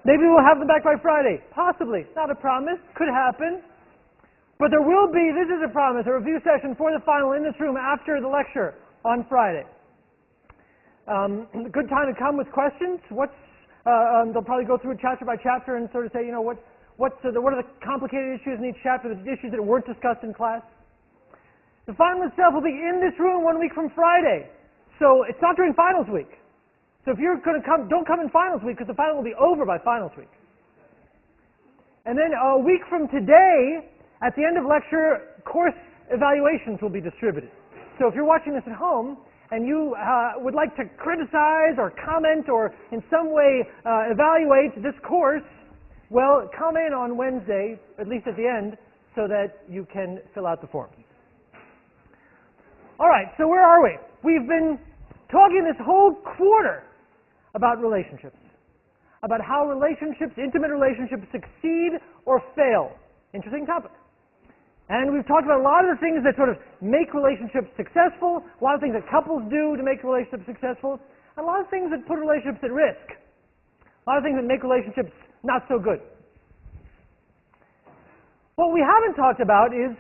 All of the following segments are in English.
Maybe we'll have them back by Friday. Possibly. Not a promise. Could happen. But there will be, this is a promise, a review session for the final in this room after the lecture on Friday. A good time to come with questions. They'll probably go through it chapter by chapter and sort of say, you know, what are the complicated issues in each chapter, the issues that weren't discussed in class. The final itself will be in this room 1 week from Friday. So it's not during finals week. So if you're going to come, don't come in finals week because the final will be over by finals week. And then a week from today, at the end of lecture, course evaluations will be distributed. So if you're watching this at home and you would like to criticize or comment or in some way evaluate this course, well, come in on Wednesday, at least at the end, so that you can fill out the forms. All right, so where are we? We've been talking this whole quarter about relationships, about how relationships, intimate relationships, succeed or fail. Interesting topic. And we've talked about a lot of the things that sort of make relationships successful, a lot of things that couples do to make relationships successful, and a lot of things that put relationships at risk, a lot of things that make relationships not so good. What we haven't talked about is,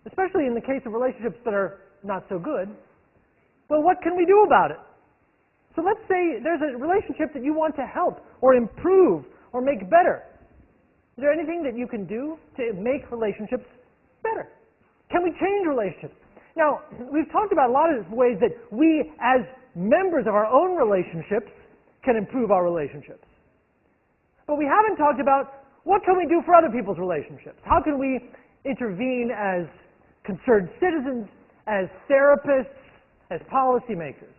especially in the case of relationships that are not so good, well, what can we do about it? So let's say there's a relationship that you want to help or improve or make better. Is there anything that you can do to make relationships better? Can we change relationships? Now, we've talked about a lot of ways that we as members of our own relationships can improve our relationships. But we haven't talked about what can we do for other people's relationships? How can we intervene as concerned citizens, as therapists, as policymakers?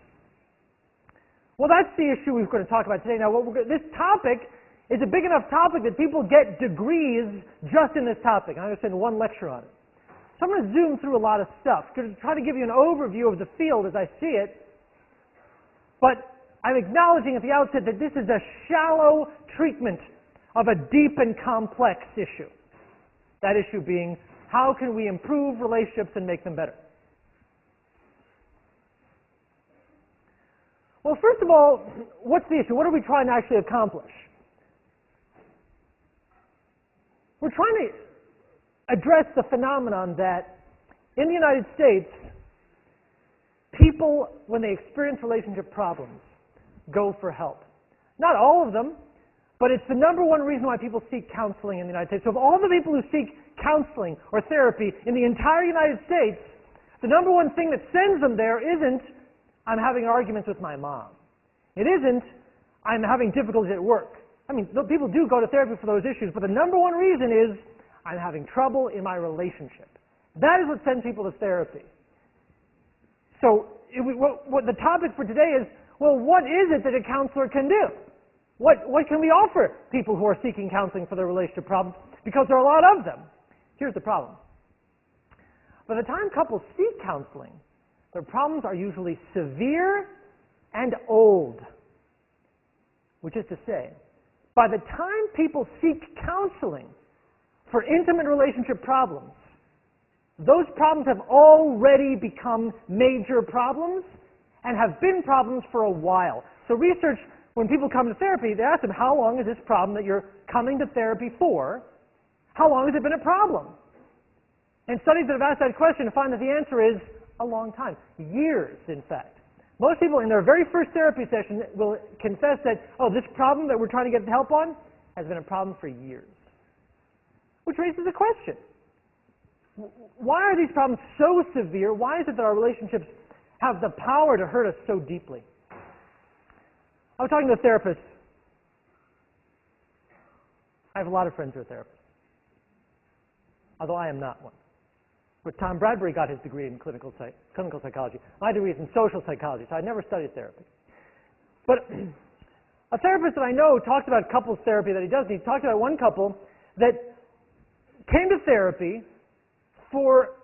Well, that's the issue we're going to talk about today. Now, this topic is a big enough topic that people get degrees just in this topic. I'm going to spend one lecture on it. So I'm going to zoom through a lot of stuff to try to give you an overview of the field as I see it. But I'm acknowledging at the outset that this is a shallow treatment of a deep and complex issue. That issue being, how can we improve relationships and make them better? Well, first of all, what's the issue? What are we trying to actually accomplish? We're trying to address the phenomenon that in the United States, people, when they experience relationship problems, go for help. Not all of them, but it's the number one reason why people seek counseling in the United States. So of all the people who seek counseling or therapy in the entire United States, the number one thing that sends them there isn't, I'm having arguments with my mom. It isn't, I'm having difficulties at work. I mean, people do go to therapy for those issues, but the number one reason is, I'm having trouble in my relationship. That is what sends people to therapy. So what the topic for today is, well, what is it that a counselor can do? What can we offer people who are seeking counseling for their relationship problems? Because there are a lot of them. Here's the problem. By the time couples seek counseling, their problems are usually severe and old. Which is to say, by the time people seek counseling for intimate relationship problems, those problems have already become major problems and have been problems for a while. So research, when people come to therapy, they ask them, how long is this problem that you're coming to therapy for? How long has it been a problem? And studies that have asked that question find that the answer is a long time. Years, in fact. Most people in their very first therapy session will confess that, oh, this problem that we're trying to get help on has been a problem for years. Which raises a question. Why are these problems so severe? Why is it that our relationships have the power to hurt us so deeply? I was talking to a therapist. I have a lot of friends who are therapists, although I am not one. But Tom Bradbury got his degree in clinical psychology. My degree is in social psychology, so I never studied therapy. But a therapist that I know talks about couples therapy that he does. He talked about one couple that came to therapy for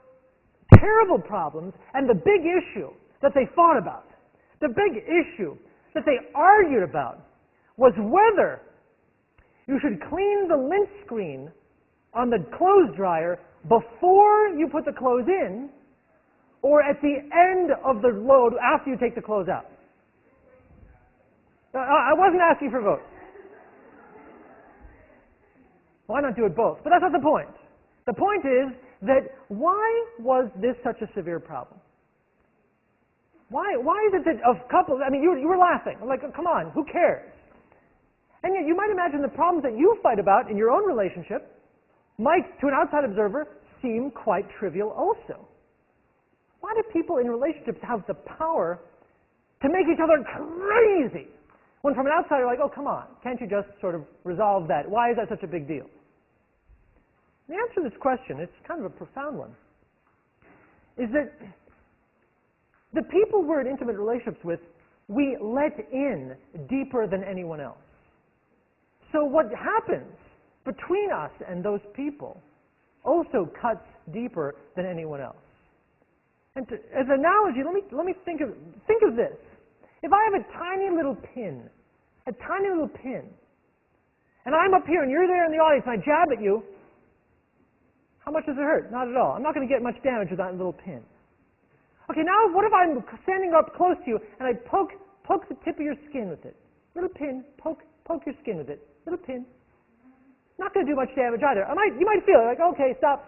terrible problems, and the big issue that they fought about, the big issue that they argued about, was whether you should clean the lint screen on the clothes dryer before you put the clothes in, or at the end of the load after you take the clothes out. I wasn't asking for votes. Why not do it both? But that's not the point. The point is that why was this such a severe problem? Why is it that of couples, I mean, you were laughing. Like, come on, who cares? And yet you might imagine the problems that you fight about in your own relationship might, to an outside observer, seem quite trivial also. Why do people in relationships have the power to make each other crazy? When from an outsider, like, oh, come on, can't you just sort of resolve that? Why is that such a big deal? The answer to this question, it's kind of a profound one, is that the people we're in intimate relationships with, we let in deeper than anyone else. So what happens between us and those people also cuts deeper than anyone else. And as an analogy, let me think of this. If I have a tiny little pin, and I'm up here and you're there in the audience and I jab at you, how much does it hurt? Not at all. I'm not going to get much damage with that little pin. Okay, now what if I'm standing up close to you and I poke the tip of your skin with it? Little pin, poke your skin with it. Little pin. Not going to do much damage either. You might feel like, okay, stop,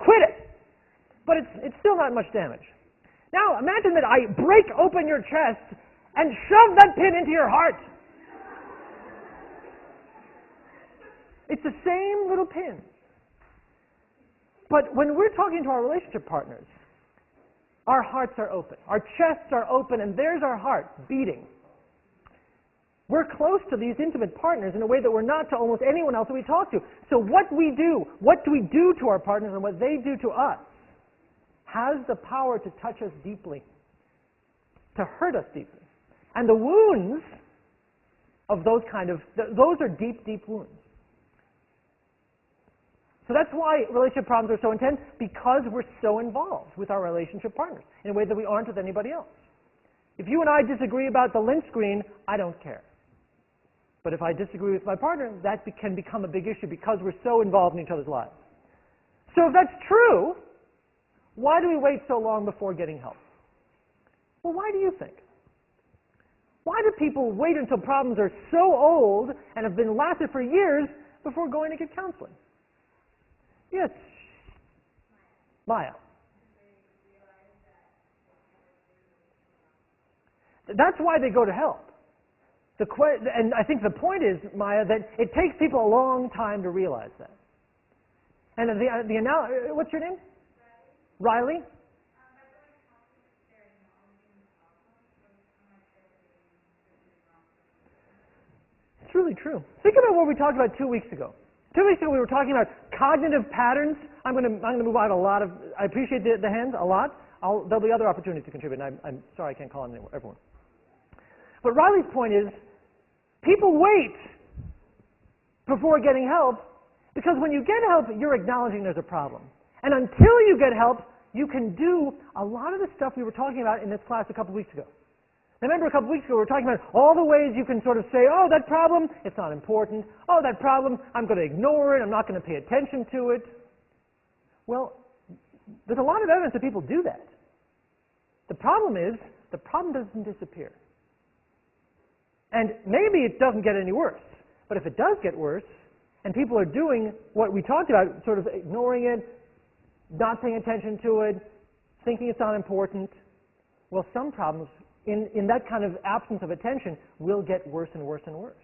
quit it. But it's still not much damage. Now imagine that I break open your chest and shove that pin into your heart. It's the same little pin. But when we're talking to our relationship partners, our hearts are open. Our chests are open, and there's our heart beating. We're close to these intimate partners in a way that we're not to almost anyone else that we talk to. So what do we do to our partners and what they do to us has the power to touch us deeply, to hurt us deeply. And the wounds of those are deep, deep wounds. So that's why relationship problems are so intense, because we're so involved with our relationship partners in a way that we aren't with anybody else. If you and I disagree about the lint screen, I don't care. But if I disagree with my partner, that can become a big issue because we're so involved in each other's lives. So if that's true, why do we wait so long before getting help? Well, why do you think? Why do people wait until problems are so old and have been lasted for years before going to get counseling? Yes. Maya. That's why they go to help. And I think the point is, Maya, that it takes people a long time to realize that. And what's your name? Riley? It's really true. Think about what we talked about 2 weeks ago. 2 weeks ago we were talking about cognitive patterns. I'm going to move out I appreciate the hands a lot. There'll be other opportunities to contribute, and I'm sorry I can't call on everyone. But Riley's point is, people wait before getting help because when you get help, you're acknowledging there's a problem. And until you get help, you can do a lot of the stuff we were talking about in this class a couple weeks ago. Remember a couple weeks ago we were talking about all the ways you can sort of say, oh, that problem, it's not important. Oh, that problem, I'm going to ignore it. I'm not going to pay attention to it. Well, there's a lot of evidence that people do that. The problem is, the problem doesn't disappear. And maybe it doesn't get any worse. But if it does get worse, and people are doing what we talked about, sort of ignoring it, not paying attention to it, thinking it's not important, well, some problems in that kind of absence of attention will get worse and worse and worse.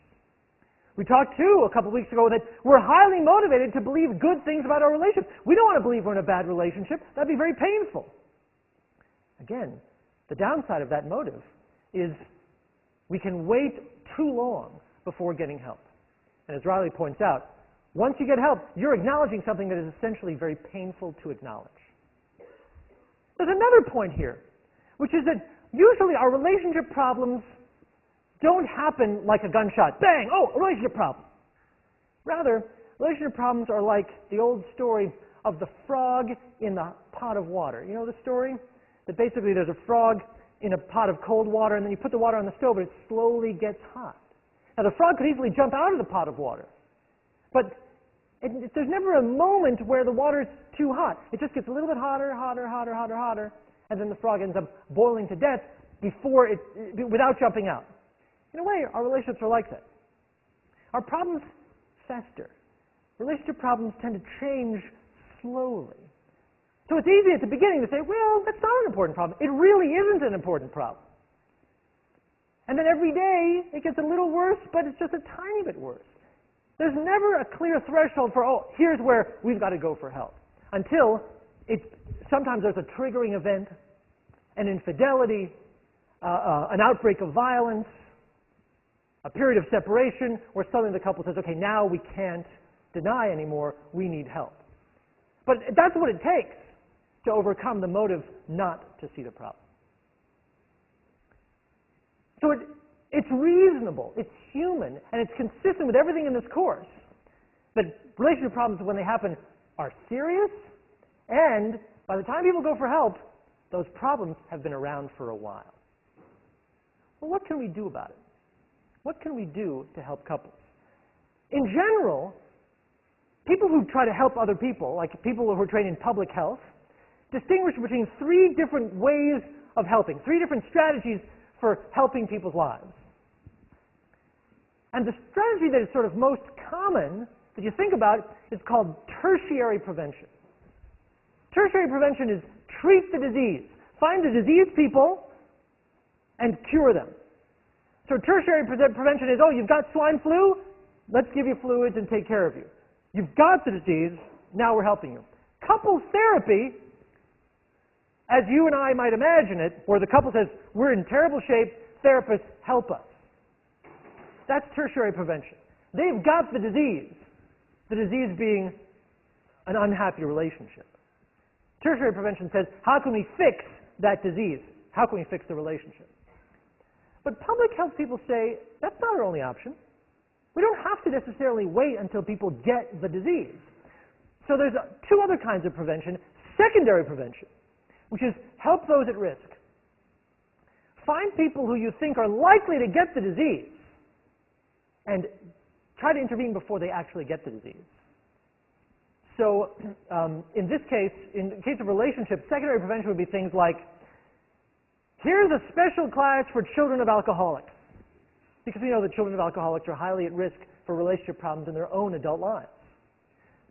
We talked, too, a couple weeks ago that we're highly motivated to believe good things about our relationship. We don't want to believe we're in a bad relationship. That'd be very painful. Again, the downside of that motive is we can wait too long before getting help. And as Riley points out, once you get help, you're acknowledging something that is essentially very painful to acknowledge. There's another point here, which is that usually our relationship problems don't happen like a gunshot. Bang! Oh, a relationship problem. Rather, relationship problems are like the old story of the frog in the pot of water. You know the story? That basically there's a frog in a pot of cold water, and then you put the water on the stove, and it slowly gets hot. Now, the frog could easily jump out of the pot of water, but there's never a moment where the water's too hot. It just gets a little bit hotter, hotter, hotter, hotter, hotter, and then the frog ends up boiling to death without jumping out. In a way, our relationships are like that. Our problems fester. relationship problems tend to change slowly. So it's easy at the beginning to say, well, that's not an important problem. It really isn't an important problem. And then every day it gets a little worse, but it's just a tiny bit worse. There's never a clear threshold for, oh, here's where we've got to go for help. Until sometimes there's a triggering event, an infidelity, an outbreak of violence, a period of separation where suddenly the couple says, okay, now we can't deny anymore, we need help. But that's what it takes to overcome the motive not to see the problem. So it's reasonable, it's human, and it's consistent with everything in this course that relationship problems, when they happen, are serious, and by the time people go for help, those problems have been around for a while. Well, what can we do about it? What can we do to help couples? In general, people who try to help other people, like people who are trained in public health, distinguish between three different ways of helping, three different strategies for helping people's lives. And the strategy that is sort of most common that you think about is called tertiary prevention. Tertiary prevention is treat the disease. Find the diseased people and cure them. So tertiary prevention is, oh, you've got swine flu, let's give you fluids and take care of you. You've got the disease, now we're helping you. Couples therapy, as you and I might imagine it, where the couple says, we're in terrible shape, therapists, help us. That's tertiary prevention. They've got the disease being an unhappy relationship. Tertiary prevention says, how can we fix that disease? How can we fix the relationship? But public health people say, that's not our only option. We don't have to necessarily wait until people get the disease. So there's two other kinds of prevention. Secondary prevention, which is help those at risk. Find people who you think are likely to get the disease and try to intervene before they actually get the disease. So in this case, in the case of relationships, secondary prevention would be things like, here's a special class for children of alcoholics, because we know that children of alcoholics are highly at risk for relationship problems in their own adult lives.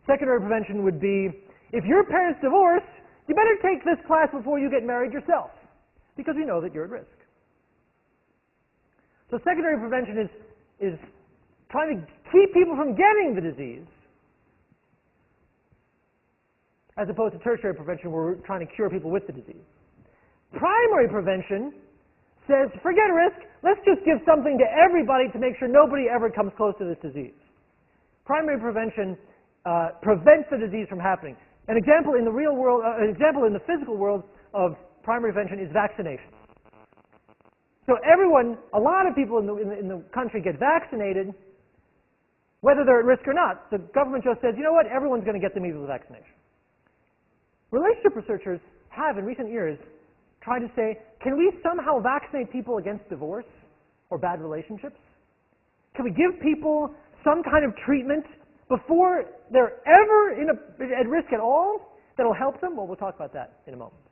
Secondary prevention would be, if your parents divorce, you better take this class before you get married yourself, because we know that you're at risk. So secondary prevention is trying to keep people from getting the disease, as opposed to tertiary prevention where we're trying to cure people with the disease. Primary prevention says, forget risk, let's just give something to everybody to make sure nobody ever comes close to this disease. Primary prevention prevents the disease from happening. An example in the real world, an example in the physical world of primary prevention is vaccination. So everyone, a lot of people in the country get vaccinated, whether they're at risk or not. The government just says, you know what, everyone's going to get the measles vaccination. Relationship researchers have, in recent years, tried to say, can we somehow vaccinate people against divorce or bad relationships? Can we give people some kind of treatment before they're ever at risk at all that'll help them? Well, we'll talk about that in a moment.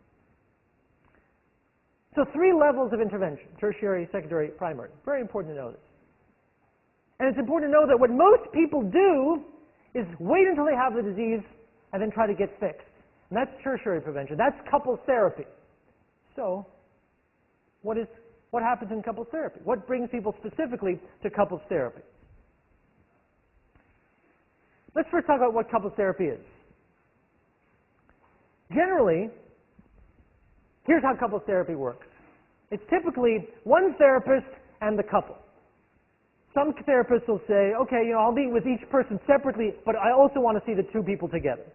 So 3 levels of intervention, tertiary, secondary, primary. Very important to know this. And it's important to know that what most people do is wait until they have the disease and then try to get fixed. And that's tertiary prevention. That's couples therapy. So, what happens in couples therapy? What brings people specifically to couples therapy? Let's first talk about what couples therapy is. Generally, here's how couples therapy works. It's typically one therapist and the couple. Some therapists will say, okay, I'll meet with each person separately, but I also want to see the 2 people together.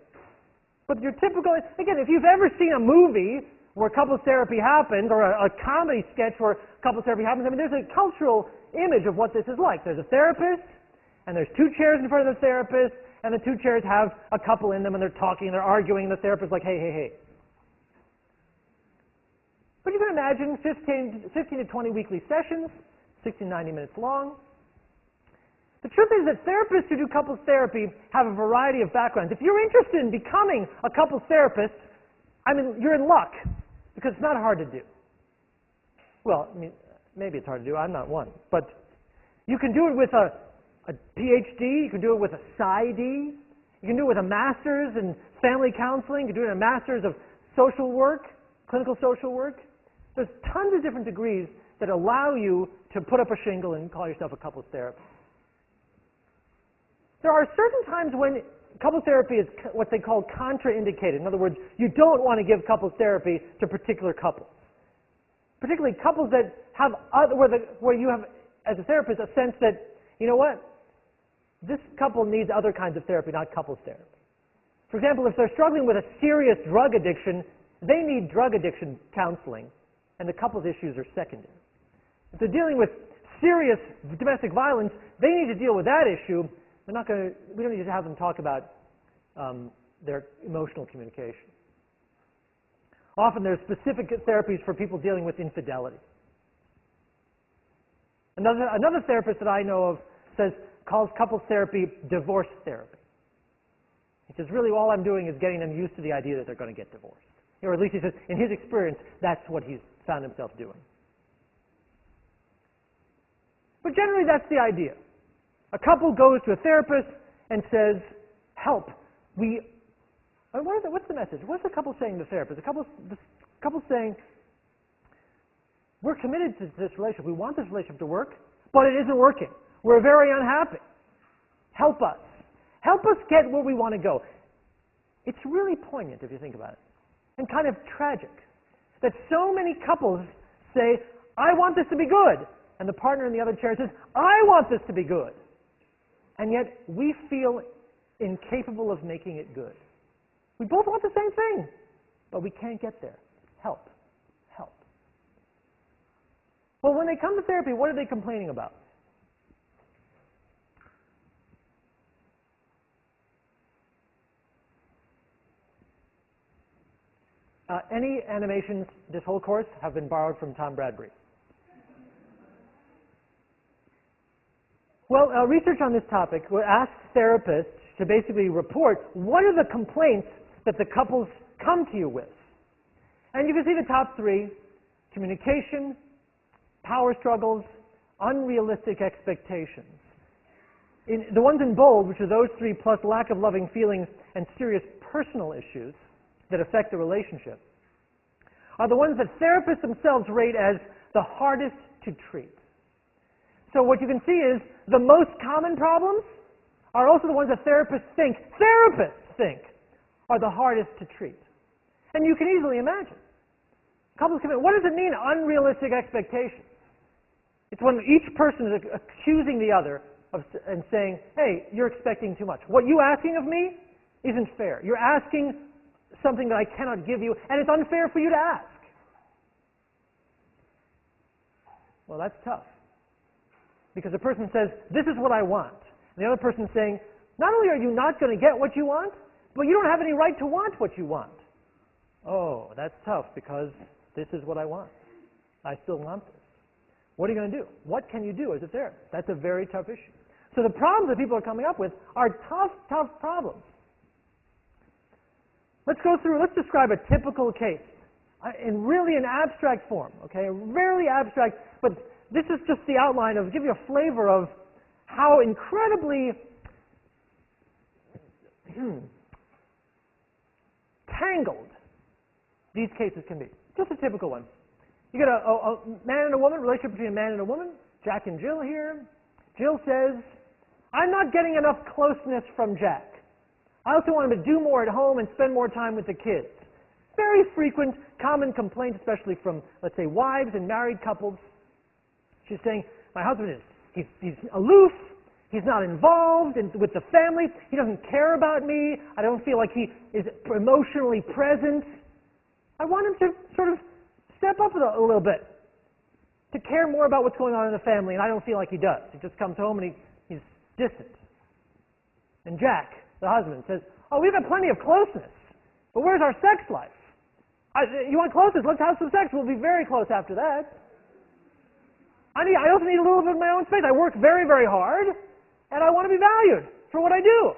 But your typical, again, if you've ever seen a movie where couples therapy happens, or a comedy sketch where couples therapy happens, I mean, there's a cultural image of what this is like. There's a therapist, and there's 2 chairs in front of the therapist, and the 2 chairs have a couple in them, and they're talking, and they're arguing, and the therapist's like, hey, hey, hey. But you can imagine 15 to 20 weekly sessions, 60 to 90 minutes long. The truth is that therapists who do couples therapy have a variety of backgrounds. If you're interested in becoming a couples therapist, I mean, you're in luck, because it's not hard to do. Well, I mean, maybe it's hard to do. I'm not one. But you can do it with a PhD. You can do it with a PsyD, You can do it with a master's in family counseling. You can do it in a master's of social work, clinical social work. There's tons of different degrees that allow you to put up a shingle and call yourself a couples therapist. There are certain times when couples therapy is what they call contraindicated. In other words, you don't want to give couples therapy to particular couples. Particularly couples that have where you have, as a therapist, a sense that, you know what, this couple needs other kinds of therapy, not couples therapy. For example, if they're struggling with a serious drug addiction, they need drug addiction counseling, and the couple's issues are secondary. If they're dealing with serious domestic violence, they need to deal with that issue. We don't need to have them talk about their emotional communication. Often there's specific therapies for people dealing with infidelity. Another therapist that I know of calls couples therapy divorce therapy. He says, really all I'm doing is getting them used to the idea that they're going to get divorced. Or at least he says, in his experience, that's what he's found himself doing. But generally that's the idea. A couple goes to a therapist and says, help, what's the message? What's the couple saying to the therapist? The couple's saying, we're committed to this relationship. We want this relationship to work, but it isn't working. We're very unhappy. Help us. Help us get where we want to go. It's really poignant if you think about it, and kind of tragic that so many couples say, I want this to be good, and the partner in the other chair says, I want this to be good. And yet we feel incapable of making it good. We both want the same thing, but we can't get there. Help. Help. Well, when they come to therapy, what are they complaining about? Any animations this whole course have been borrowed from Tom Bradbury. Well, research on this topic asked therapists to basically report what are the complaints that the couples come to you with. And you can see the top three: communication, power struggles, unrealistic expectations. The ones in bold, which are those three plus lack of loving feelings and serious personal issues that affect the relationship, are the ones that therapists themselves rate as the hardest to treat. So what you can see is the most common problems are also the ones that therapists think are the hardest to treat. And you can easily imagine. Couples come in, what does it mean, unrealistic expectations? It's when each person is accusing the other and saying, hey, you're expecting too much. What you're asking of me isn't fair. You're asking something that I cannot give you, and it's unfair for you to ask. Well, that's tough. Because the person says, this is what I want. And the other person is saying, not only are you not going to get what you want, but you don't have any right to want what you want. Oh, that's tough because this is what I want. I still want this. What are you going to do? What can you do as a therapist? That's a very tough issue. So the problems that people are coming up with are tough problems. Let's describe a typical case in really an abstract form, okay? Rarely abstract, but this is just the outline of, give you a flavor of how incredibly tangled these cases can be. Just a typical one. You get a man and a woman, relationship between a man and a woman, Jack and Jill here. Jill says, I'm not getting enough closeness from Jack. I also want him to do more at home and spend more time with the kids. Very frequent, common complaint, especially from, let's say, wives and married couples. She's saying, my husband he's aloof, he's not involved with the family, he doesn't care about me, I don't feel like he is emotionally present. I want him to sort of step up a little bit, to care more about what's going on in the family, and I don't feel like he does. He just comes home and he's distant. And Jack, the husband, says, oh, we've got plenty of closeness, but where's our sex life? You want closeness? Let's have some sex. We'll be very close after that. I also need a little bit of my own space. I work very, very hard, and I want to be valued for what I do.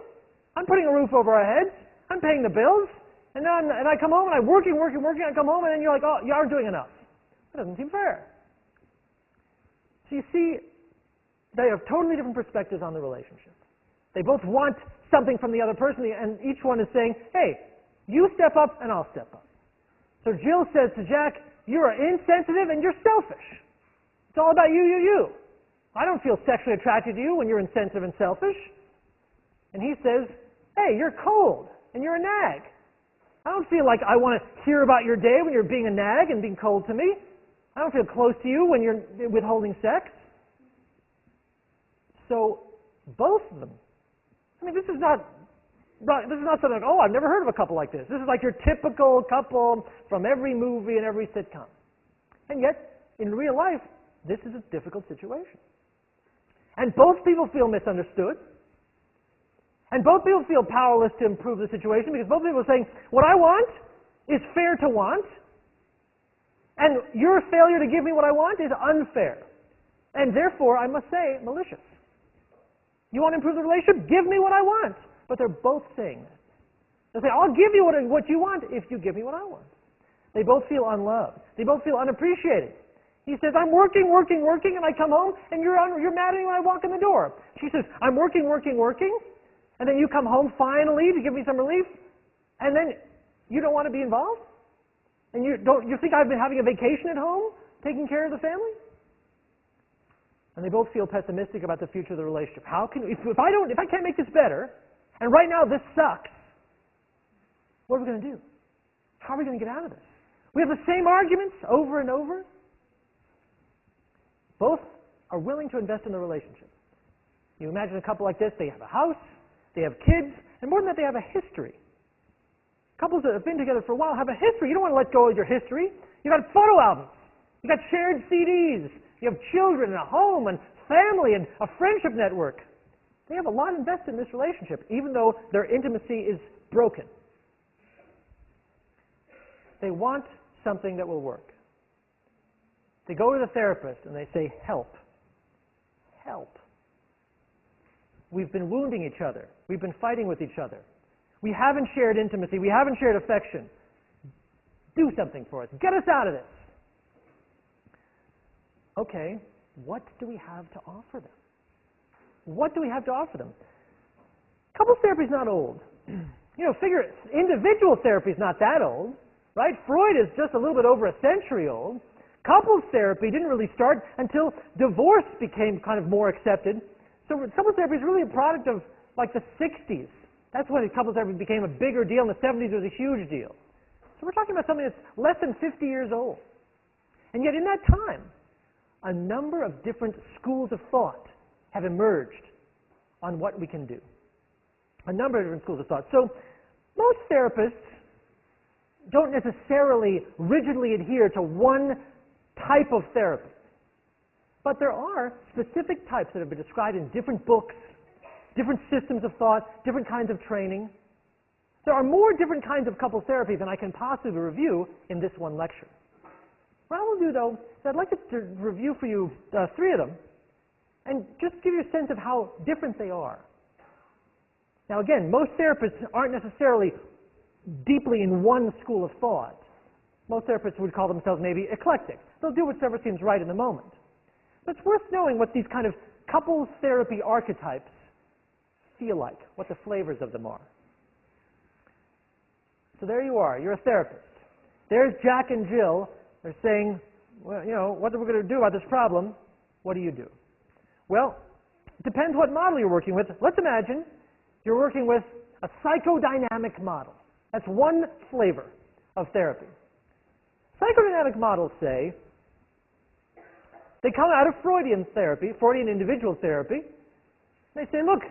I'm putting a roof over our heads. I'm paying the bills, and I come home, and I'm working. I come home, and then you're like, oh, you aren't doing enough. That doesn't seem fair. So you see, they have totally different perspectives on the relationship. They both want something from the other person, and each one is saying, hey, you step up and I'll step up. So Jill says to Jack, you are insensitive and you're selfish. It's all about you. I don't feel sexually attracted to you when you're insensitive and selfish. And he says, hey, you're cold and you're a nag. I don't feel like I want to hear about your day when you're being a nag and being cold to me. I don't feel close to you when you're withholding sex. So both of them, I mean, this is not something like, oh, I've never heard of a couple like this. This is like your typical couple from every movie and every sitcom. And yet, in real life, this is a difficult situation. And both people feel misunderstood. And both people feel powerless to improve the situation because both people are saying, what I want is fair to want, and your failure to give me what I want is unfair. And therefore, I must say, malicious. You want to improve the relationship? Give me what I want. But they're both saying that. They say, I'll give you what you want if you give me what I want. They both feel unloved. They both feel unappreciated. He says, I'm working, and I come home, and you're mad at me when I walk in the door. She says, I'm working, and then you come home finally to give me some relief, and then you don't want to be involved? And you think I've been having a vacation at home, taking care of the family? And they both feel pessimistic about the future of the relationship. If I can't make this better, and right now this sucks, what are we going to do? How are we going to get out of this? We have the same arguments over and over. Both are willing to invest in the relationship. You imagine a couple like this, they have a house, they have kids, and more than that, they have a history. Couples that have been together for a while have a history. You don't want to let go of your history. You've got photo albums. You've got shared CDs. You have children and a home and family and a friendship network. They have a lot invested in this relationship, even though their intimacy is broken. They want something that will work. They go to the therapist and they say, help. Help. We've been wounding each other. We've been fighting with each other. We haven't shared intimacy. We haven't shared affection. Do something for us. Get us out of this. Okay, what do we have to offer them? What do we have to offer them? Couples therapy is not old. Figure individual therapy is not that old, right? Freud is just a little bit over a century old. Couples therapy didn't really start until divorce became kind of more accepted. So couples therapy is really a product of like the 60s. That's when couples therapy became a bigger deal. In the 70s, it was a huge deal. So we're talking about something that's less than 50 years old. And yet in that time, a number of different schools of thought have emerged on what we can do. A number of different schools of thought. So most therapists don't necessarily rigidly adhere to one type of therapy. But there are specific types that have been described in different books, different systems of thought, different kinds of training. There are more different kinds of couples therapy than I can possibly review in this one lecture. What I will do, though, is I'd like to review for you 3 of them and just give you a sense of how different they are. Now, again, most therapists aren't necessarily deeply in one school of thought. Most therapists would call themselves maybe eclectic. They'll do whatever seems right in the moment. But it's worth knowing what these kind of couples therapy archetypes feel like, what the flavors of them are. So there you are. You're a therapist. There's Jack and Jill. They're saying, well, what are we going to do about this problem? What do you do? Well, it depends what model you're working with. Let's imagine you're working with a psychodynamic model. That's one flavor of therapy. Psychodynamic models say, they come out of Freudian therapy, Freudian individual therapy. They say, look,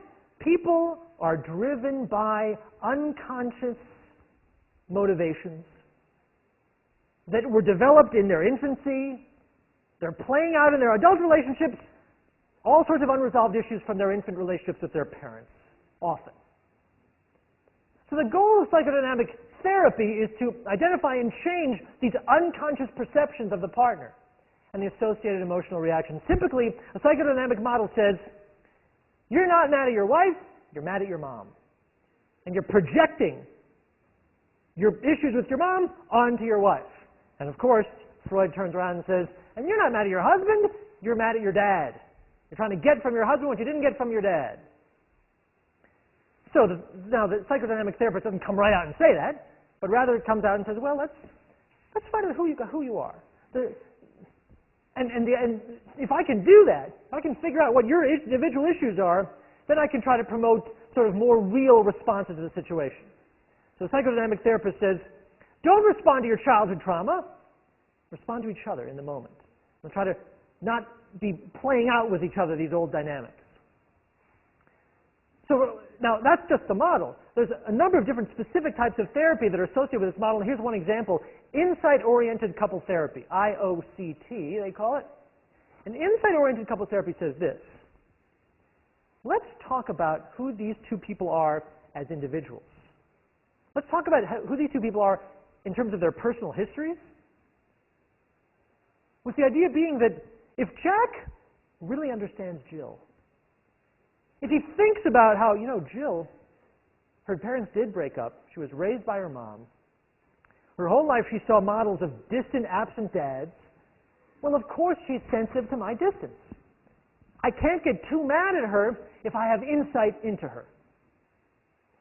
people are driven by unconscious motivations that were developed in their infancy. They're playing out in their adult relationships all sorts of unresolved issues from their infant relationships with their parents, often. So the goal of psychodynamic therapy is to identify and change these unconscious perceptions of the partner and the associated emotional reactions. Typically, a psychodynamic model says, you're not mad at your wife, you're mad at your mom. And you're projecting your issues with your mom onto your wife. And of course, Freud turns around and says, and you're not mad at your husband, you're mad at your dad. You're trying to get from your husband what you didn't get from your dad. So now the psychodynamic therapist doesn't come right out and say that, but rather it comes out and says, well, let's find out who you are. And if I can do that, if I can figure out what your individual issues are, then I can try to promote sort of more real responses to the situation. So the psychodynamic therapist says, don't respond to your childhood trauma. Respond to each other in the moment. And try to not be playing out with each other these old dynamics. So now that's just the model. There's a number of different specific types of therapy that are associated with this model. And here's one example. Insight-oriented couple therapy, IOCT they call it. And insight-oriented couple therapy says this. Let's talk about who these two people are as individuals. Let's talk about who these two people are in terms of their personal histories. With the idea being that if Jack really understands Jill, if he thinks about how, Jill, her parents did break up. She was raised by her mom. Her whole life she saw models of distant, absent dads. Well, of course she's sensitive to my distance. I can't get too mad at her if I have insight into her.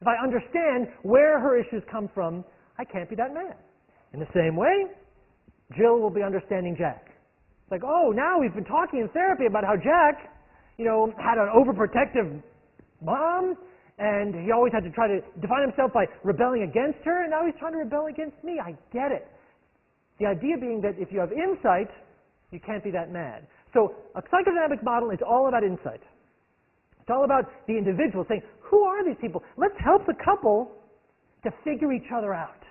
If I understand where her issues come from, I can't be that mad. In the same way, Jill will be understanding Jack. It's like, oh, now we've been talking in therapy about how Jack, had an overprotective mom, and he always had to try to define himself by rebelling against her, and now he's trying to rebel against me. I get it. The idea being that if you have insight, you can't be that mad. So a psychodynamic model is all about insight. It's all about the individual saying, who are these people? Let's help the couple to figure each other out.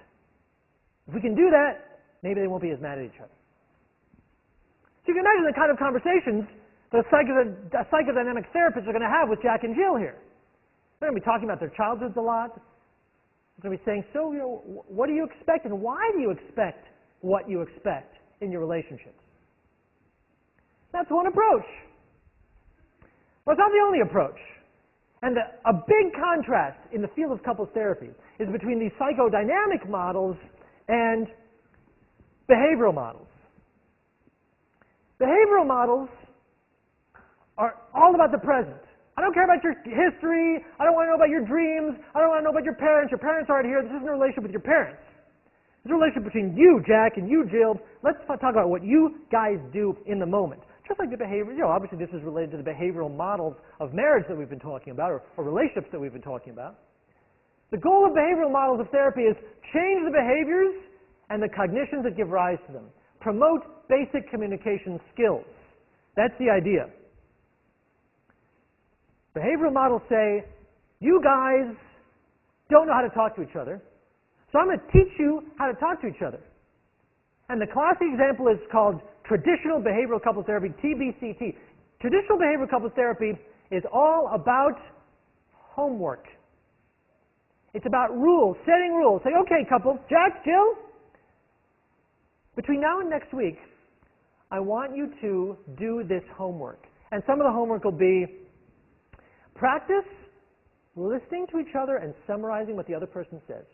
If we can do that, maybe they won't be as mad at each other. So you can imagine the kind of conversations that psychodynamic therapists are going to have with Jack and Jill here. They're going to be talking about their childhoods a lot. They're going to be saying, so, what do you expect and why do you expect what you expect in your relationships? That's one approach. Well, it's not the only approach. And a big contrast in the field of couples therapy is between these psychodynamic models and behavioral models. Behavioral models are all about the present. I don't care about your history. I don't want to know about your dreams. I don't want to know about your parents. Your parents aren't here. This isn't a relationship with your parents. It's a relationship between you, Jack, and you, Jill. Let's talk about what you guys do in the moment. Just like the behavior, obviously this is related to the behavioral models of marriage that we've been talking about, or relationships that we've been talking about. The goal of behavioral models of therapy is change the behaviors and the cognitions that give rise to them. Promote basic communication skills. That's the idea. Behavioral models say, you guys don't know how to talk to each other, so I'm going to teach you how to talk to each other. And the classic example is called traditional behavioral couples therapy, TBCT. Traditional behavioral couples therapy is all about homework. It's about rules, setting rules. Say, okay, couple, Jack, Jill, between now and next week, I want you to do this homework. And some of the homework will be practice listening to each other and summarizing what the other person says.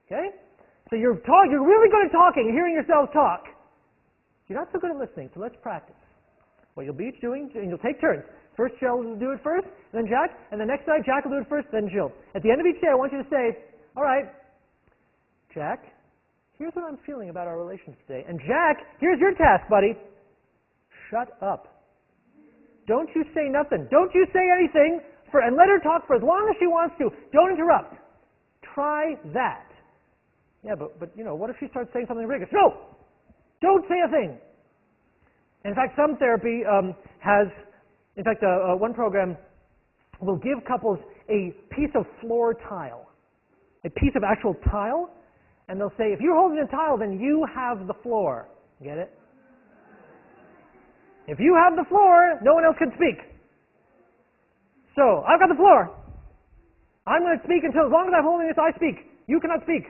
Okay? So you're really good at talking and hearing yourselves talk. You're not so good at listening, so let's practice. What you'll be each doing, and you'll take turns. First, Jill will do it first, then Jack, and the next night, Jack will do it first, then Jill. At the end of each day, I want you to say, all right, Jack, here's what I'm feeling about our relationship today. And Jack, here's your task, buddy. Shut up. Don't you say nothing. Don't you say anything, and let her talk for as long as she wants to. Don't interrupt. Try that. Yeah, but what if she starts saying something ridiculous? No! Don't say a thing. In fact, some therapy one program will give couples a piece of floor tile, a piece of actual tile, and they'll say, if you're holding a tile, then you have the floor. Get it? If you have the floor, no one else can speak. So, I've got the floor. I'm going to speak until, as long as I'm holding this, I speak. You cannot speak.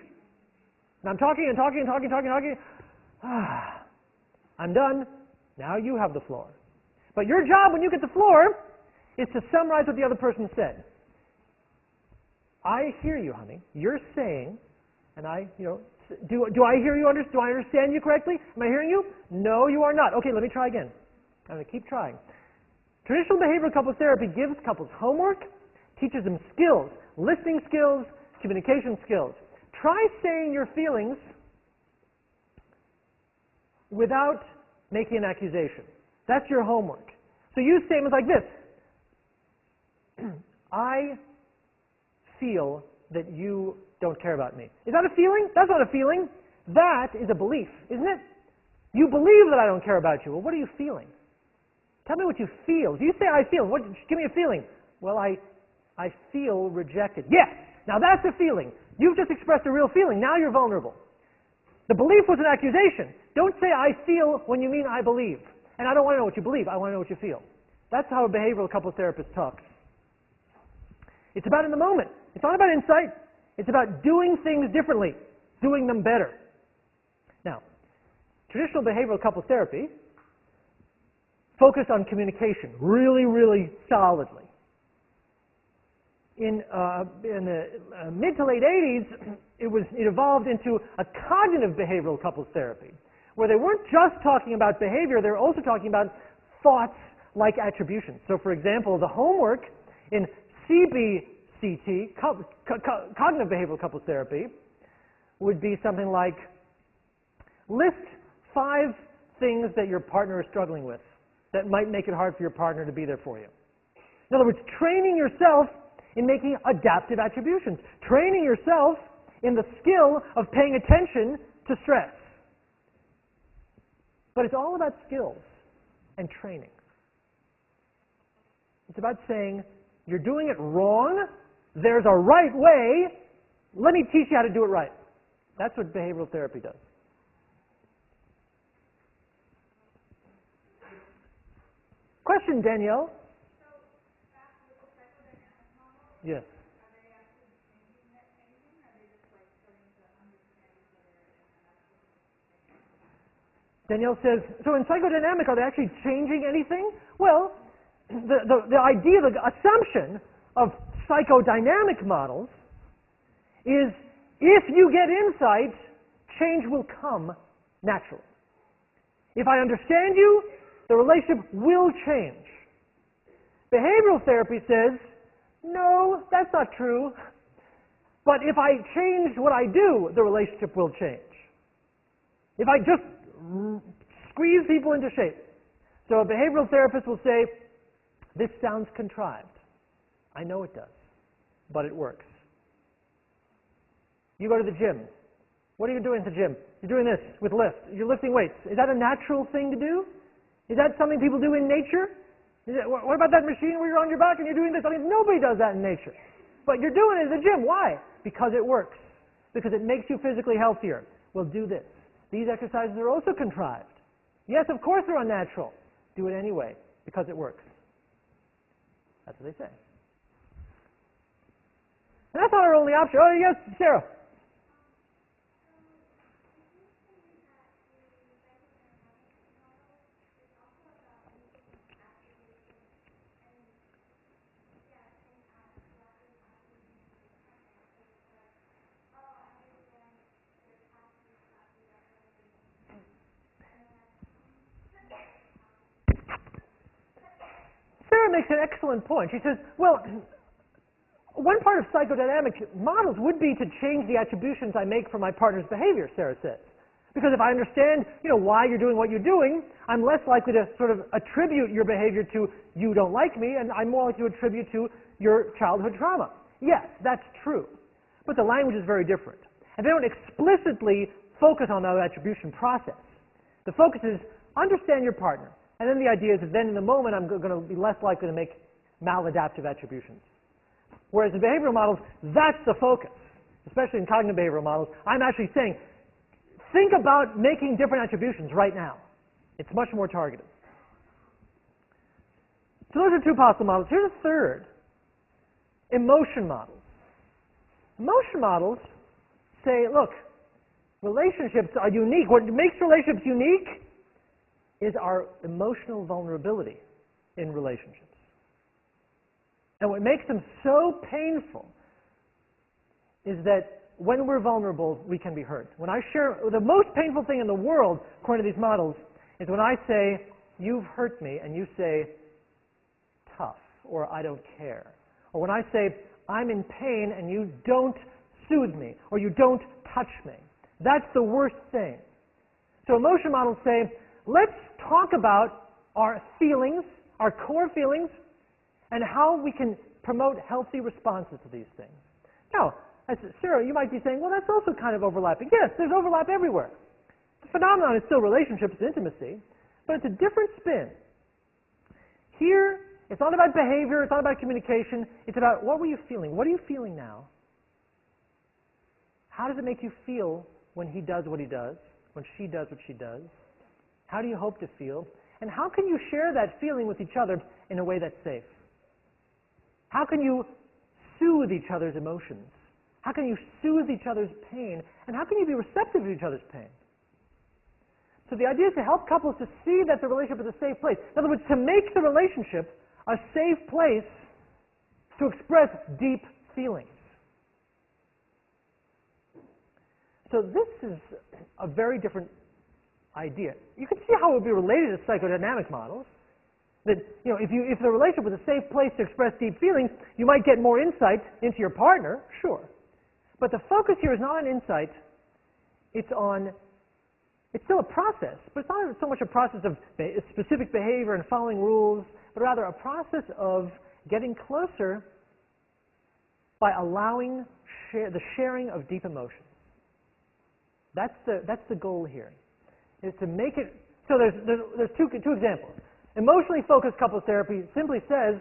And I'm talking and talking and talking and talking and talking. I'm done. Now you have the floor. But your job when you get the floor is to summarize what the other person said. I hear you, honey. You're saying, and do I hear you? Do I understand you correctly? Am I hearing you? No, you are not. Okay, let me try again. I'm going to keep trying. Traditional behavioral couples therapy gives couples homework, teaches them skills, listening skills, communication skills. Try saying your feelings without making an accusation. That's your homework. So use statements like this. I feel that you don't care about me. Is that a feeling? That's not a feeling. That is a belief, isn't it? You believe that I don't care about you. Well, what are you feeling? Tell me what you feel. Do you say I feel? Give me a feeling. Well, I feel rejected. Yes! Now that's a feeling. You've just expressed a real feeling. Now you're vulnerable. The belief was an accusation. Don't say I feel when you mean I believe. And I don't want to know what you believe. I want to know what you feel. That's how a behavioral couples therapist talks. It's about in the moment. It's not about insight. It's about doing things differently, doing them better. Now, traditional behavioral couples therapy focused on communication really, really solidly. In the mid to late 80s, it evolved into a cognitive behavioral couples therapy, where they weren't just talking about behavior, they were also talking about thoughts like attributions. So, for example, the homework in CBCT, cognitive behavioral couples therapy, would be something like, list 5 things that your partner is struggling with that might make it hard for your partner to be there for you. In other words, training yourself in making adaptive attributions. Training yourself in the skill of paying attention to stress. But it's all about skills and training. It's about saying, you're doing it wrong, there's a right way, let me teach you how to do it right. That's what behavioral therapy does. Question, Danielle? Yes. Danielle says, so in psychodynamic, are they actually changing anything? Well, the idea, the assumption of psychodynamic models is if you get insight, change will come naturally. If I understand you, the relationship will change. Behavioral therapy says, no, that's not true. But if I change what I do, the relationship will change. If I just squeeze people into shape. So a behavioral therapist will say, this sounds contrived. I know it does, but it works. You go to the gym. What are you doing at the gym? You're doing this with lift. You're lifting weights. Is that a natural thing to do? Is that something people do in nature? What about that machine where you're on your back and you're doing this? I mean, nobody does that in nature. But you're doing it in the gym. Why? Because it works. Because it makes you physically healthier. Well, do this. These exercises are also contrived. Yes, of course they're unnatural. Do it anyway, because it works. That's what they say. And that's not our only option. Oh, yes, Sarah. Sarah makes an excellent point. She says, well, one part of psychodynamic models would be to change the attributions I make for my partner's behavior, Sarah says. Because if I understand, why you're doing what you're doing, I'm less likely to sort of attribute your behavior to you don't like me, and I'm more likely to attribute to your childhood trauma. Yes, that's true. But the language is very different. And they don't explicitly focus on that attribution process. The focus is understand your partner. And then the idea is that then in the moment I'm going to be less likely to make maladaptive attributions. Whereas in behavioral models, that's the focus. Especially in cognitive behavioral models, I'm actually saying, think about making different attributions right now. It's much more targeted. So those are two possible models. Here's a third. Emotion models. Emotion models say, look, relationships are unique. What makes relationships unique is our emotional vulnerability in relationships. And what makes them so painful is that when we're vulnerable, we can be hurt. When I share, the most painful thing in the world, according to these models, is when I say, you've hurt me, and you say, tough, or I don't care, Or when I say, I'm in pain and you don't soothe me, or you don't touch me. That's the worst thing. So emotion models say, let's talk about our feelings, our core feelings, and how we can promote healthy responses to these things. Now, as Sarah, you might be saying, well, that's also kind of overlapping. Yes, there's overlap everywhere. The phenomenon is still relationships, intimacy, but it's a different spin. Here, it's not about behavior, it's not about communication, it's about what were you feeling? What are you feeling now? How does it make you feel when he does what he does, when she does what she does? How do you hope to feel? And how can you share that feeling with each other in a way that's safe? How can you soothe each other's emotions? How can you soothe each other's pain? And how can you be receptive to each other's pain? So the idea is to help couples to see that the relationship is a safe place. In other words, to make the relationship a safe place to express deep feelings. So this is a very different idea. You can see how it would be related to psychodynamic models. That, if the relationship was a safe place to express deep feelings, you might get more insight into your partner, sure. But the focus here is not on insight, it's still a process, but it's not so much a process of specific behavior and following rules, but rather a process of getting closer by allowing the sharing of deep emotions. That's the goal here, is to make it, so there's two examples. Emotionally focused couples therapy simply says,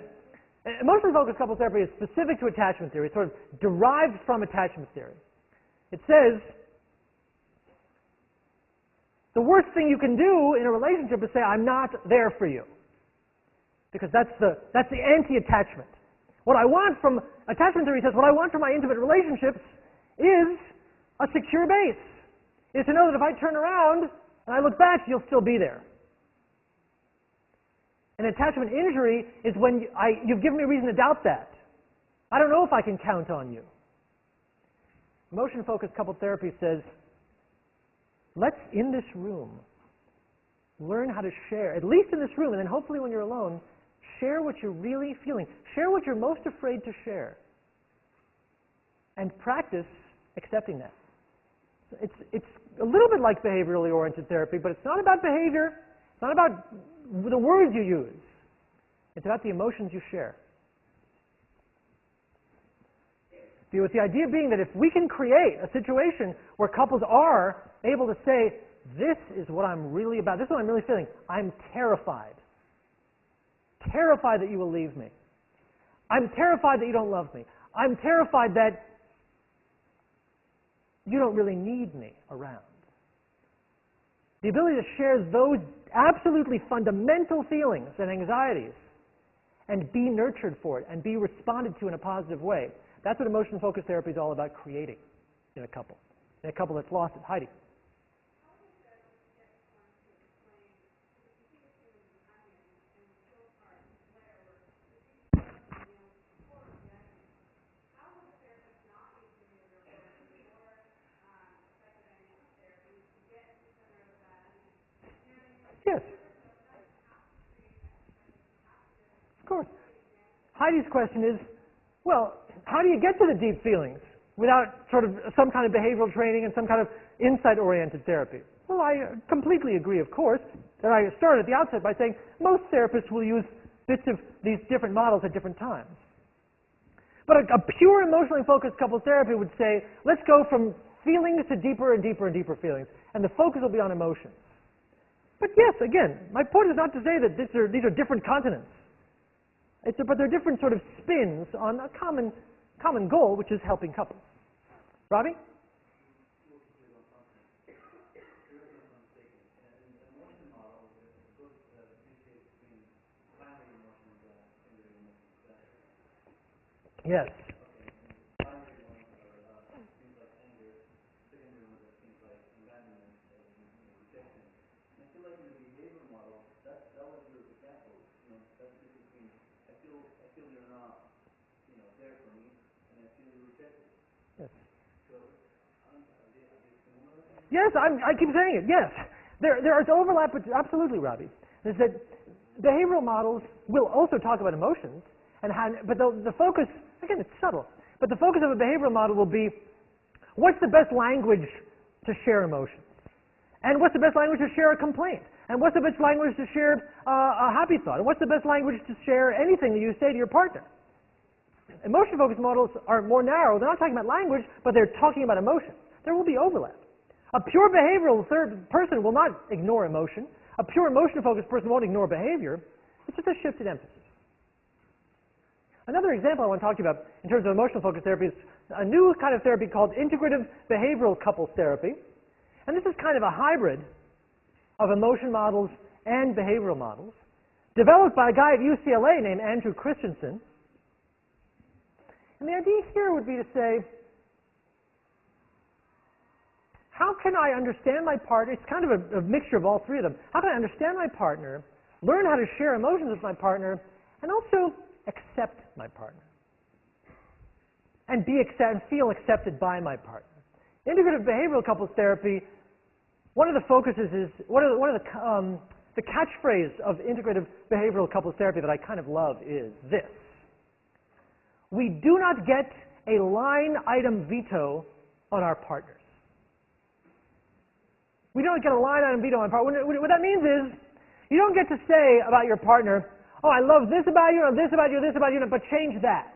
emotionally focused couples therapy is specific to attachment theory. It's sort of derived from attachment theory. It says, the worst thing you can do in a relationship is say, I'm not there for you. Because that's the anti-attachment. What I want from, attachment theory says, what I want from my intimate relationships is a secure base. Is to know that if I turn around and I look back, you'll still be there. An attachment injury is when you've given me a reason to doubt that. I don't know if I can count on you. Emotion-focused couple therapy says, let's, in this room, learn how to share, at least in this room, and then hopefully when you're alone, share what you're really feeling. Share what you're most afraid to share. And practice accepting that. It's a little bit like behaviorally oriented therapy, but it's not about behavior. It's not about the words you use. It's about the emotions you share. With the idea being that if we can create a situation where couples are able to say, this is what I'm really about, this is what I'm really feeling. I'm terrified. Terrified that you will leave me. I'm terrified that you don't love me. I'm terrified that you don't really need me around. The ability to share those absolutely fundamental feelings and anxieties and be nurtured for it and be responded to in a positive way. That's what emotion-focused therapy is all about creating in a couple that's lost it. Heidi. Yes. Of course. Heidi's question is, well, how do you get to the deep feelings without sort of some kind of behavioral training and some kind of insight-oriented therapy? Well, I completely agree, of course. And I started at the outset by saying most therapists will use bits of these different models at different times. But a pure emotionally focused couples therapy would say, let's go from feelings to deeper and deeper and deeper feelings, and the focus will be on emotions. But yes, again, my point is not to say that these are different continents. But they're different sort of spins on a common goal, which is helping couples. Robbie? Yes. Yes, I keep saying it, yes. There is overlap, but absolutely, Robbie. Is that behavioral models will also talk about emotions, but the focus, again, it's subtle, but the focus of a behavioral model will be, what's the best language to share emotions? And what's the best language to share a complaint? And what's the best language to share a happy thought? And what's the best language to share anything that you say to your partner? Emotion-focused models are more narrow. They're not talking about language, but they're talking about emotions. There will be overlap. A pure behavioral person will not ignore emotion. A pure emotion-focused person won't ignore behavior. It's just a shifted emphasis. Another example I want to talk to you about in terms of emotional-focused therapy is a new kind of therapy called integrative behavioral couples therapy. And this is kind of a hybrid of emotion models and behavioral models, developed by a guy at UCLA named Andrew Christensen. And the idea here would be to say, how can I understand my partner? It's kind of a mixture of all three of them. How can I understand my partner, learn how to share emotions with my partner, and also accept my partner? And feel accepted by my partner. Integrative behavioral couples therapy, one of the focuses is, one of the catchphrase of integrative behavioral couples therapy that I kind of love is this: we do not get a line item veto on our partners. We don't get a line item veto on our partner. What that means is, you don't get to say about your partner, oh, I love this about you, or this about you, this about you, but change that.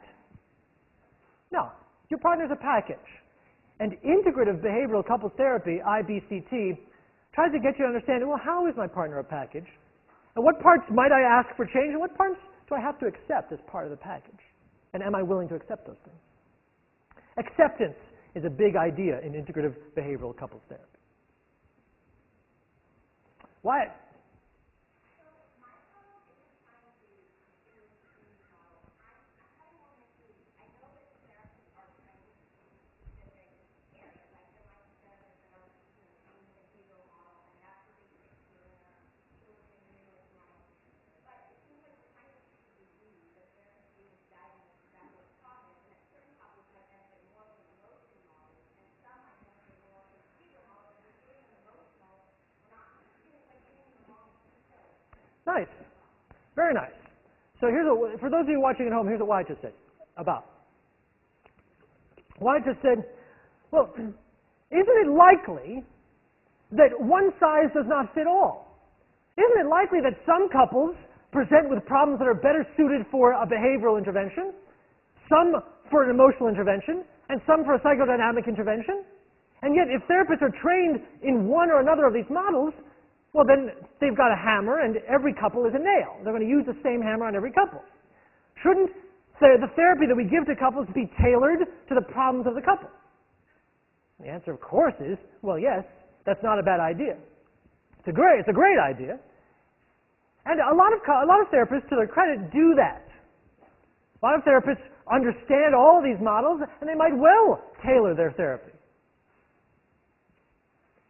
No, your partner's a package. And integrative behavioral couples therapy, IBCT, tries to get you to understand, well, how is my partner a package? And what parts might I ask for change, and what parts do I have to accept as part of the package? And am I willing to accept those things? Acceptance is a big idea in integrative behavioral couples therapy. Why? Nice. Very nice. So here's for those of you watching at home, here's what Wyatt just said about. Wyatt just said, well, isn't it likely that one size does not fit all? Isn't it likely that some couples present with problems that are better suited for a behavioral intervention, some for an emotional intervention, and some for a psychodynamic intervention? And yet, if therapists are trained in one or another of these models, well, then they've got a hammer, and every couple is a nail. They're going to use the same hammer on every couple. Shouldn't the therapy that we give to couples be tailored to the problems of the couple? The answer, of course, is, well, yes, that's not a bad idea. It's a great idea. And a lot of therapists, to their credit, do that. A lot of therapists understand all of these models, and they might well tailor their therapy.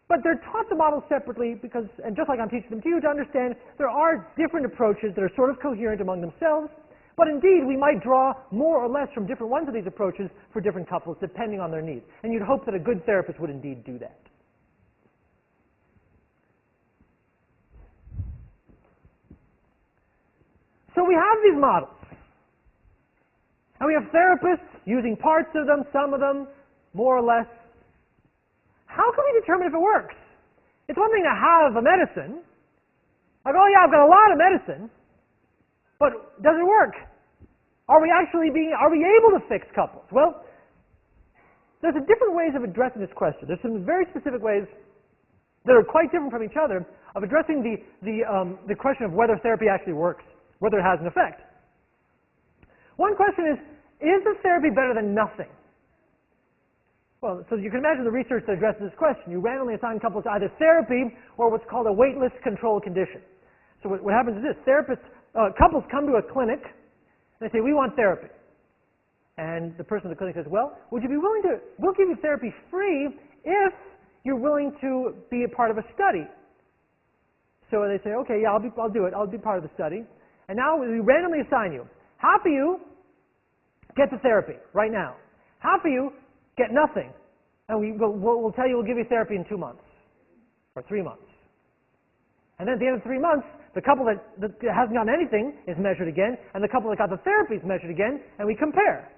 But they're taught the models separately because, and just like I'm teaching them to you, to understand there are different approaches that are sort of coherent among themselves, but indeed we might draw more or less from different ones of these approaches for different couples depending on their needs. And you'd hope that a good therapist would indeed do that. So we have these models. And we have therapists using parts of them, some of them, more or less. How can we determine if it works? It's one thing to have a medicine. Like, oh yeah, I've got a lot of medicine, but does it work? Are we able to fix couples? Well, there's different ways of addressing this question. There's some very specific ways that are quite different from each other of addressing the question of whether therapy actually works, whether it has an effect. One question is the therapy better than nothing? Well, so you can imagine the research that addresses this question. You randomly assign couples to either therapy or what's called a waitlist control condition. So what happens is this: couples come to a clinic and they say, we want therapy. And the person at the clinic says, well, would you be willing to, we'll give you therapy free if you're willing to be a part of a study. So they say, okay, yeah, I'll do it. I'll be part of the study. And now we randomly assign you. Half of you get the therapy right now. Half of you get nothing. And we'll tell you we'll give you therapy in 2 months or 3 months. And then at the end of 3 months, The couple that hasn't gotten anything is measured again, and the couple that got the therapy is measured again, and we compare.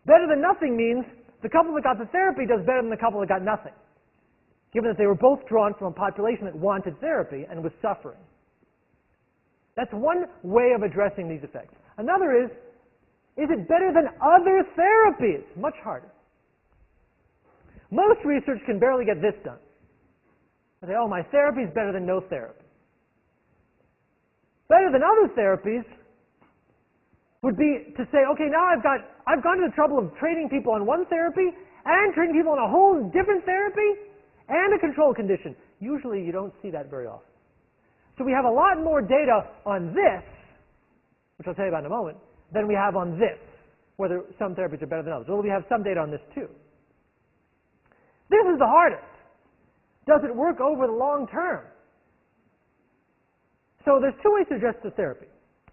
Better than nothing means the couple that got the therapy does better than the couple that got nothing, given that they were both drawn from a population that wanted therapy and was suffering. That's one way of addressing these effects. Another is it better than other therapies? Much harder. Most research can barely get this done. They say, oh, my therapy is better than no therapy. Better than other therapies would be to say, okay, now I've gone to the trouble of training people on one therapy and training people on a whole different therapy and a control condition. Usually you don't see that very often. So we have a lot more data on this, which I'll tell you about in a moment, than we have on this, whether some therapies are better than others. Well, we have some data on this too. This is the hardest. Does it work over the long term? So there's two ways to address the therapy,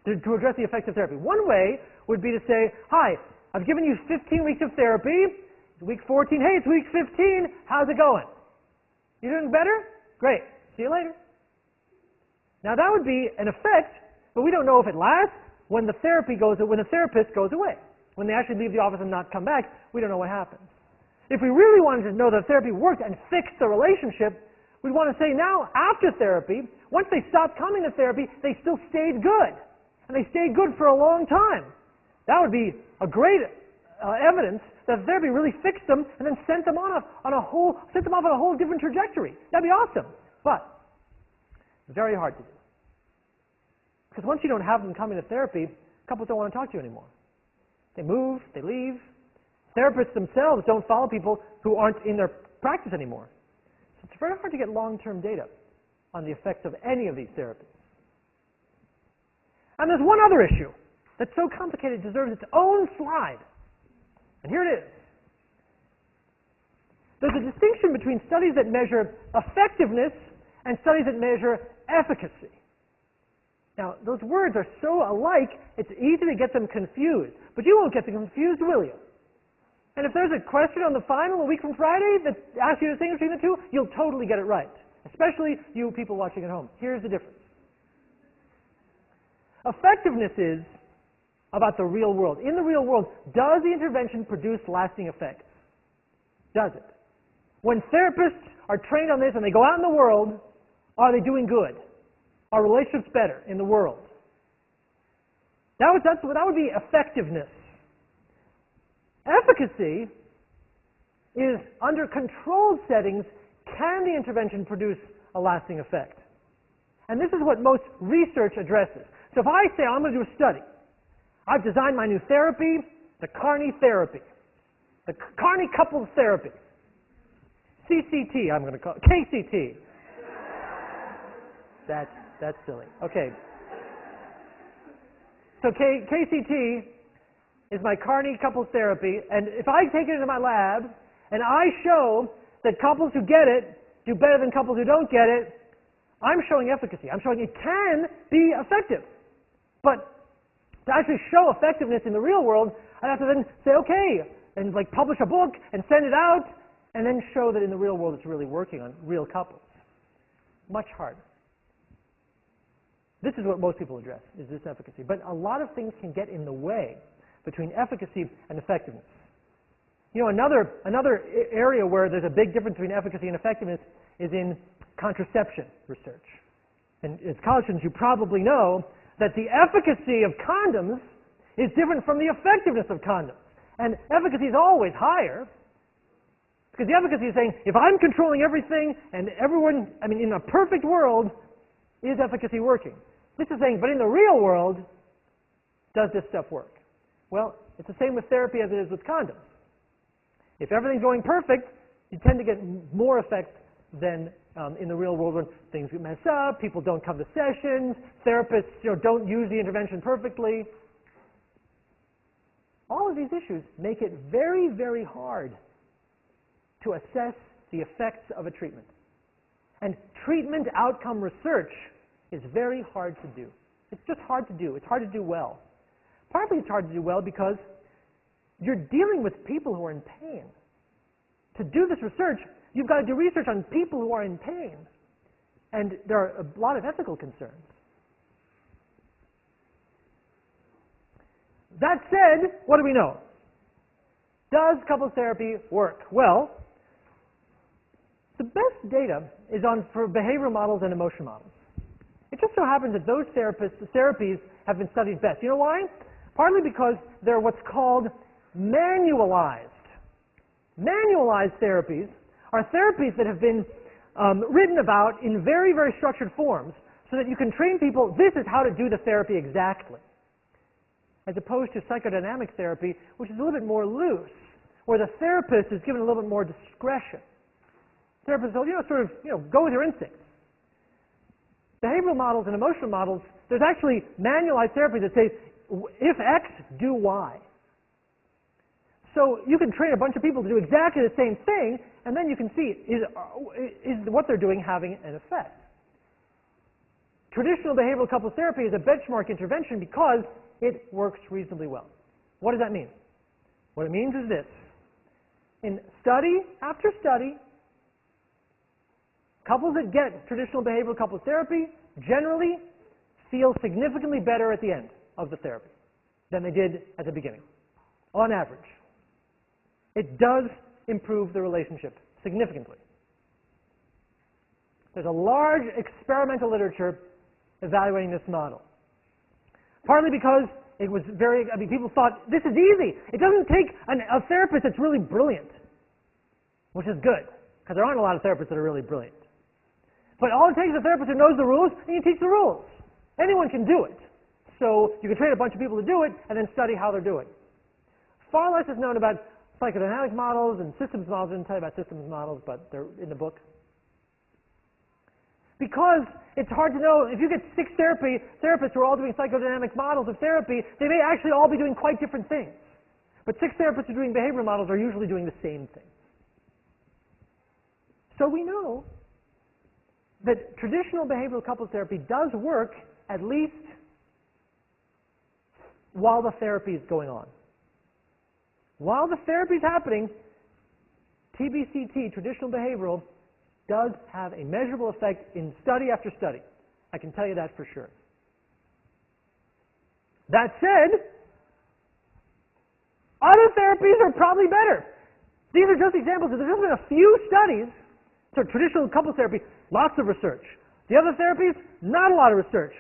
to address the effects of therapy. One way would be to say, hi, I've given you 15 weeks of therapy. It's week 14. Hey, it's week 15. How's it going? You doing better? Great. See you later. Now that would be an effect, but we don't know if it lasts when the therapist goes away. When they actually leave the office and not come back, we don't know what happens. If we really wanted to know that therapy worked and fixed the relationship, we'd want to say now, after therapy, once they stopped coming to therapy, they still stayed good. And they stayed good for a long time. That would be a great evidence that therapy really fixed them and then sent them off on a whole different trajectory. That'd be awesome. But it's very hard to do. Because once you don't have them coming to therapy, couples don't want to talk to you anymore. They move, they leave. Therapists themselves don't follow people who aren't in their practice anymore. So it's very hard to get long-term data on the effects of any of these therapies. And there's one other issue that's so complicated it deserves its own slide. And here it is. There's a distinction between studies that measure effectiveness and studies that measure efficacy. Now, those words are so alike, it's easy to get them confused. But you won't get them confused, will you? And if there's a question on the final a week from Friday that asks you to distinguish between the two, you'll totally get it right. Especially you people watching at home. Here's the difference. Effectiveness is about the real world. In the real world, does the intervention produce lasting effects? Does it? When therapists are trained on this and they go out in the world, are they doing good? Are relationships better in the world? That would be effectiveness. Efficacy is, under controlled settings, can the intervention produce a lasting effect? And this is what most research addresses. So if I say I'm going to do a study, I've designed my new therapy, the Carney therapy, the Carney couples therapy, CCT I'm going to call it, KCT. That's silly. Okay. So KCT is my Carney couples therapy, and if I take it into my lab and I show that couples who get it do better than couples who don't get it, I'm showing efficacy. I'm showing it can be effective. But to actually show effectiveness in the real world, I have to then say, okay, and like publish a book and send it out, and then show that in the real world it's really working on real couples. Much harder. This is what most people address, is this efficacy. But a lot of things can get in the way between efficacy and effectiveness. You know, another area where there's a big difference between efficacy and effectiveness is in contraception research. And as college students, you probably know that the efficacy of condoms is different from the effectiveness of condoms. And efficacy is always higher, because the efficacy is saying, if I'm controlling everything and everyone, in a perfect world, is efficacy working? This is saying, but in the real world, does this stuff work? Well, it's the same with therapy as it is with condoms. If everything's going perfect, you tend to get more effect than in the real world when things get messed up, people don't come to sessions, therapists don't use the intervention perfectly. All of these issues make it very, very hard to assess the effects of a treatment. And treatment outcome research is very hard to do. It's just hard to do. It's hard to do well. Partly it's hard to do well because you're dealing with people who are in pain. To do this research, you've got to do research on people who are in pain. And there are a lot of ethical concerns. That said, what do we know? Does couples therapy work? Well, the best data is for behavioral models and emotion models. It just so happens that those therapies have been studied best. You know why? Partly because they're what's called manualized. Manualized therapies are therapies that have been written about in very, very structured forms so that you can train people, this is how to do the therapy exactly. As opposed to psychodynamic therapy, which is a little bit more loose, where the therapist is given a little bit more discretion. Therapists will, go with your instincts. Behavioral models and emotional models, there's actually manualized therapy that says, if X, do Y. So you can train a bunch of people to do exactly the same thing, and then you can see, is what they're doing having an effect? Traditional behavioral couples therapy is a benchmark intervention because it works reasonably well. What does that mean? What it means is this. In study after study, couples that get traditional behavioral couples therapy generally feel significantly better at the end of the therapy than they did at the beginning, on average. It does improve the relationship significantly. There's a large experimental literature evaluating this model. Partly because it was people thought, this is easy. It doesn't take a therapist that's really brilliant, which is good, because there aren't a lot of therapists that are really brilliant. But all it takes is a therapist who knows the rules, and you teach the rules. Anyone can do it. So you can train a bunch of people to do it, and then study how they're doing. Far less is known about psychodynamic models and systems models. I didn't tell you about systems models, but they're in the book. Because it's hard to know, if you get 6 therapists who are all doing psychodynamic models of therapy, they may actually all be doing quite different things. But 6 therapists who are doing behavioral models are usually doing the same thing. So we know that traditional behavioral couples therapy does work at least while the therapy is going on. While the therapy is happening, TBCT, traditional behavioral, does have a measurable effect in study after study. I can tell you that for sure. That said, other therapies are probably better. These are just examples. There's just been a few studies. So traditional couples therapy, lots of research. The other therapies, not a lot of research.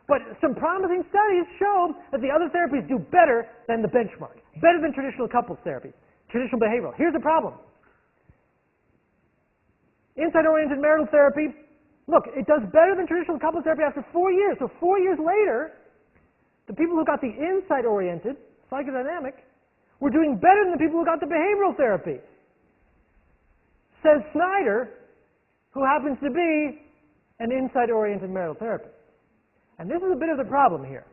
But some promising studies show that the other therapies do better than the benchmark, better than traditional couples therapy, traditional behavioral. Here's the problem. Insight-oriented marital therapy, look, it does better than traditional couples therapy after 4 years. So 4 years later, the people who got the insight-oriented, psychodynamic, were doing better than the people who got the behavioral therapy. Says Snyder, who happens to be an insight-oriented marital therapist. And this is a bit of the problem here,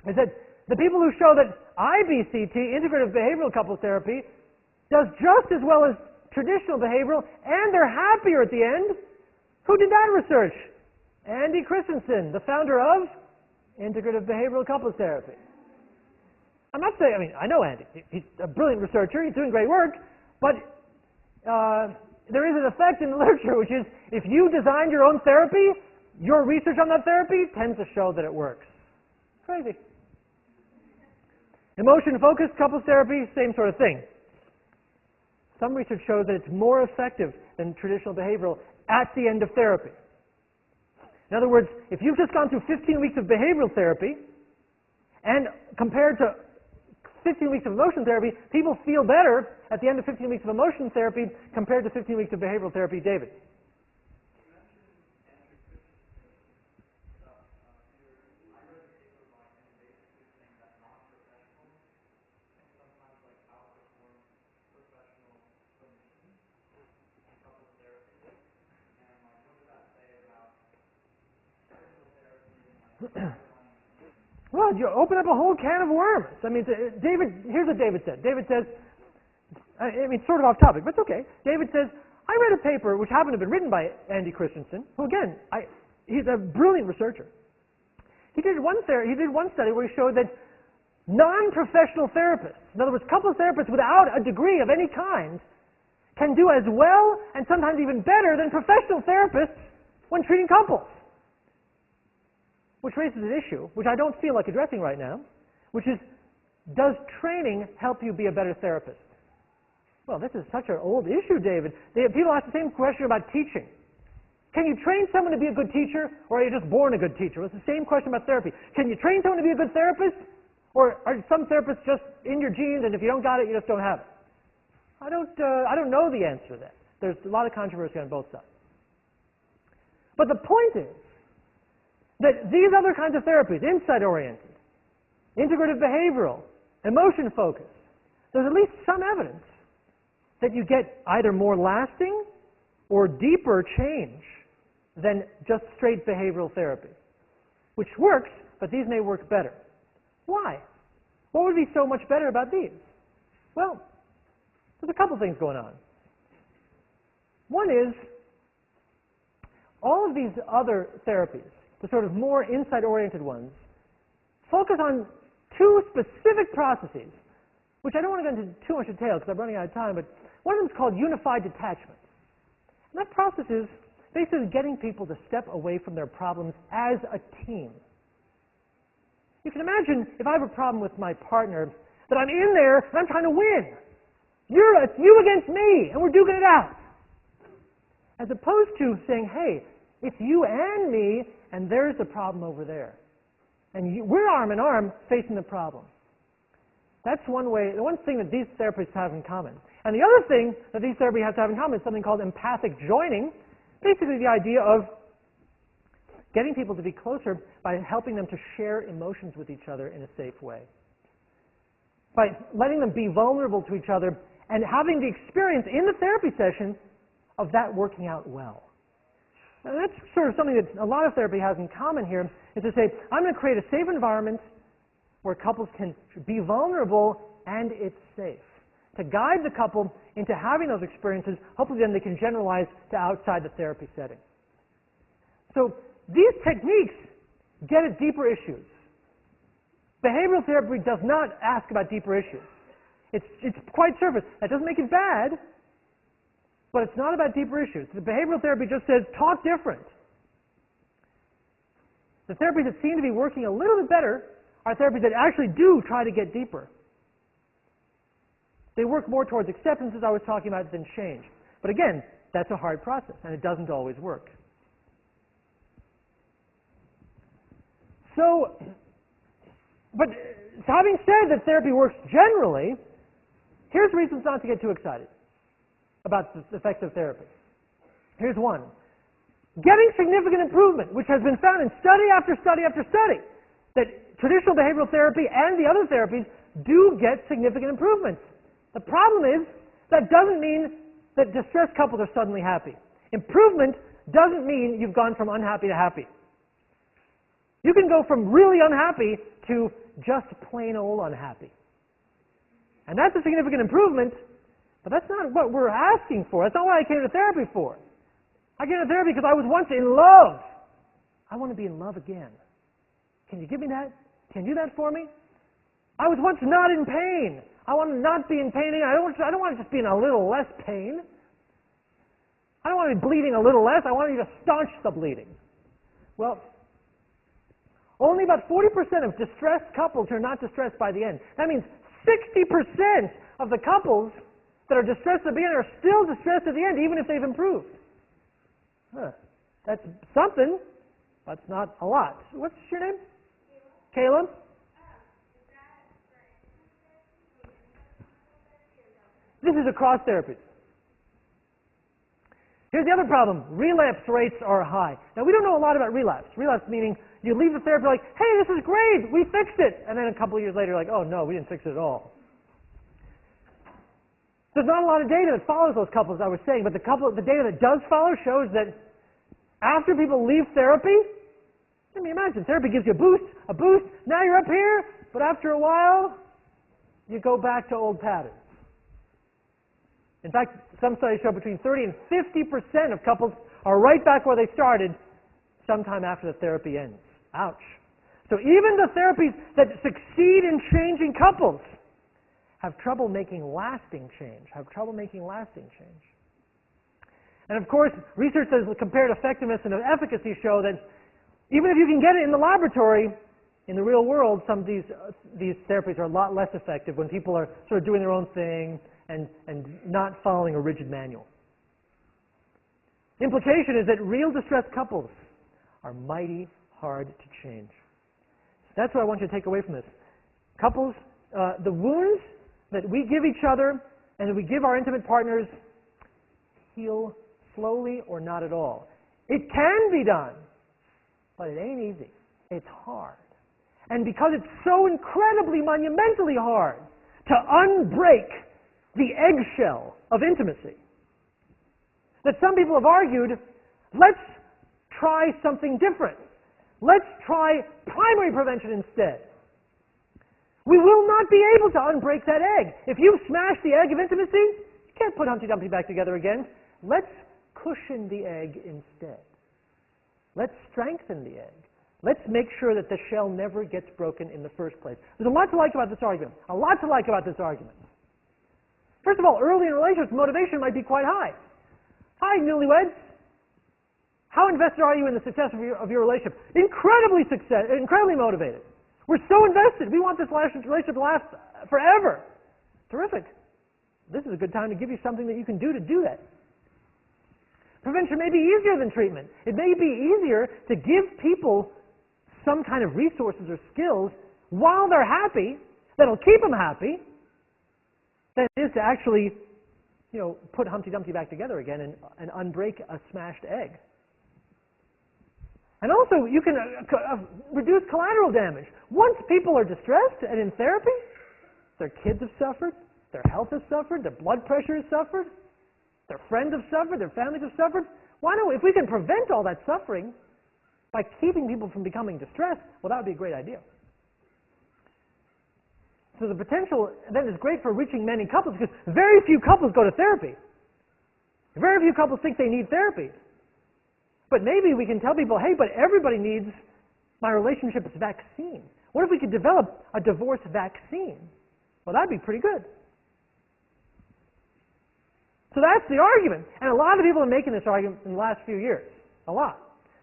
is that the people who show that IBCT, integrative behavioral couples therapy, does just as well as traditional behavioral, and they're happier at the end. Who did that research? Andy Christensen, the founder of integrative behavioral couples therapy. I'm not saying, I know Andy. He's a brilliant researcher. He's doing great work. But there is an effect in the literature, which is if you designed your own therapy, your research on that therapy tends to show that it works. Crazy. Emotion-focused couples therapy, same sort of thing. Some research shows that it's more effective than traditional behavioral at the end of therapy. In other words, if you've just gone through 15 weeks of behavioral therapy, and compared to 15 weeks of emotion therapy, people feel better at the end of 15 weeks of emotion therapy compared to 15 weeks of behavioral therapy. David? Well, you open up a whole can of worms. Here's what David said. David says, sort of off topic, but it's okay. David says, I read a paper which happened to have been written by Andy Christensen, who again, he's a brilliant researcher. He did one study where he showed that non-professional therapists, in other words, couples therapists without a degree of any kind, can do as well and sometimes even better than professional therapists when treating couples. Which raises an issue, which I don't feel like addressing right now, which is, does training help you be a better therapist? Well, this is such an old issue, David. People ask the same question about teaching. Can you train someone to be a good teacher, or are you just born a good teacher? Well, it's the same question about therapy. Can you train someone to be a good therapist, or are some therapists just in your genes, and if you don't got it, you just don't have it? I don't know the answer to that. There's a lot of controversy on both sides. But the point is that these other kinds of therapies, insight-oriented, integrative behavioral, emotion-focused, there's at least some evidence that you get either more lasting or deeper change than just straight behavioral therapy, which works, but these may work better. Why? What would be so much better about these? Well, there's a couple things going on. One is, all of these other therapies, the sort of more insight-oriented ones, focus on two specific processes, which I don't want to go into too much detail because I'm running out of time, but one of them is called unified detachment. And that process is basically getting people to step away from their problems as a team. You can imagine if I have a problem with my partner, that I'm in there and I'm trying to win. It's you against me, and we're duking it out. As opposed to saying, hey, it's you and me, and there's the problem over there. And we're arm in arm facing the problem. That's one way, the one thing that these therapists have in common. And the other thing that these therapies have to have in common is something called empathic joining. Basically the idea of getting people to be closer by helping them to share emotions with each other in a safe way. By letting them be vulnerable to each other and having the experience in the therapy session of that working out well. And that's sort of something that a lot of therapy has in common here, is to say, I'm going to create a safe environment where couples can be vulnerable and it's safe. To guide the couple into having those experiences, hopefully then they can generalize to outside the therapy setting. So these techniques get at deeper issues. Behavioral therapy does not ask about deeper issues. It's quite surface. That doesn't make it bad, but it's not about deeper issues. The behavioral therapy just says, talk different. The therapies that seem to be working a little bit better are therapies that actually do try to get deeper. They work more towards acceptance, as I was talking about, than change. But again, that's a hard process, and it doesn't always work. So, but having said that therapy works generally, here's reasons not to get too excited about the effects of therapy. Here's one. Getting significant improvement, which has been found in study after study after study, that traditional behavioral therapy and the other therapies do get significant improvements. The problem is, that doesn't mean that distressed couples are suddenly happy. Improvement doesn't mean you've gone from unhappy to happy. You can go from really unhappy to just plain old unhappy. And that's a significant improvement, but that's not what we're asking for. That's not what I came to therapy for. I came to therapy because I was once in love. I want to be in love again. Can you give me that? Can you do that for me? I was once not in pain. I want to not be in pain. I don't want to just be in a little less pain. I don't want to be bleeding a little less. I want you to staunch the bleeding. Well, only about 40% of distressed couples are not distressed by the end. That means 60% of the couples that are distressed at the beginning are still distressed at the end, even if they've improved. That's something, but it's not a lot. What's your name? Caleb? This is across therapies. Here's the other problem. Relapse rates are high. Now, we don't know a lot about relapse. Relapse meaning you leave the therapy like, hey, this is great, we fixed it. And then a couple of years later, you're like, oh, no, we didn't fix it at all. There's not a lot of data that follows those couples, I was saying, but the data that does follow shows that after people leave therapy, let me imagine, therapy gives you a boost, now you're up here, but after a while, you go back to old patterns. In fact, some studies show between 30 and 50% of couples are right back where they started sometime after the therapy ends. Ouch. So even the therapies that succeed in changing couples have trouble making lasting change, And of course, research says compared effectiveness and efficacy show that even if you can get it in the laboratory, in the real world, some of these therapies are a lot less effective when people are sort of doing their own thing and not following a rigid manual. Implication is that real distressed couples are mighty hard to change. That's what I want you to take away from this. Couples, the wounds that we give each other and that we give our intimate partners heal slowly or not at all. It can be done, but it ain't easy. It's hard. And because it's so incredibly, monumentally hard to unbreak the eggshell of intimacy, that some people have argued, let's try something different. Let's try primary prevention instead. We will not be able to unbreak that egg. If you smash the egg of intimacy, you can't put Humpty Dumpty back together again. Let's cushion the egg instead. Let's strengthen the egg. Let's make sure that the shell never gets broken in the first place. There's a lot to like about this argument. A lot to like about this argument. First of all, early in relationships, motivation might be quite high. Hi, newlyweds. How invested are you in the success of your relationship? Incredibly motivated. We're so invested. We want this relationship to last forever. Terrific. This is a good time to give you something that you can do that. Prevention may be easier than treatment. It may be easier to give people some kind of resources or skills while they're happy, that'll keep them happy, than it is to actually, put Humpty Dumpty back together again and unbreak a smashed egg. And also, you can reduce collateral damage. Once people are distressed and in therapy, their kids have suffered, their health has suffered, their blood pressure has suffered, their friends have suffered, their families have suffered. Why not? If we can prevent all that suffering by keeping people from becoming distressed, well, that would be a great idea. So the potential then is great for reaching many couples because very few couples go to therapy. Very few couples think they need therapy. But maybe we can tell people, hey, but everybody needs my relationship's vaccine. What if we could develop a divorce vaccine? Well, that'd be pretty good. So that's the argument. And a lot of people are making this argument in the last few years. A lot.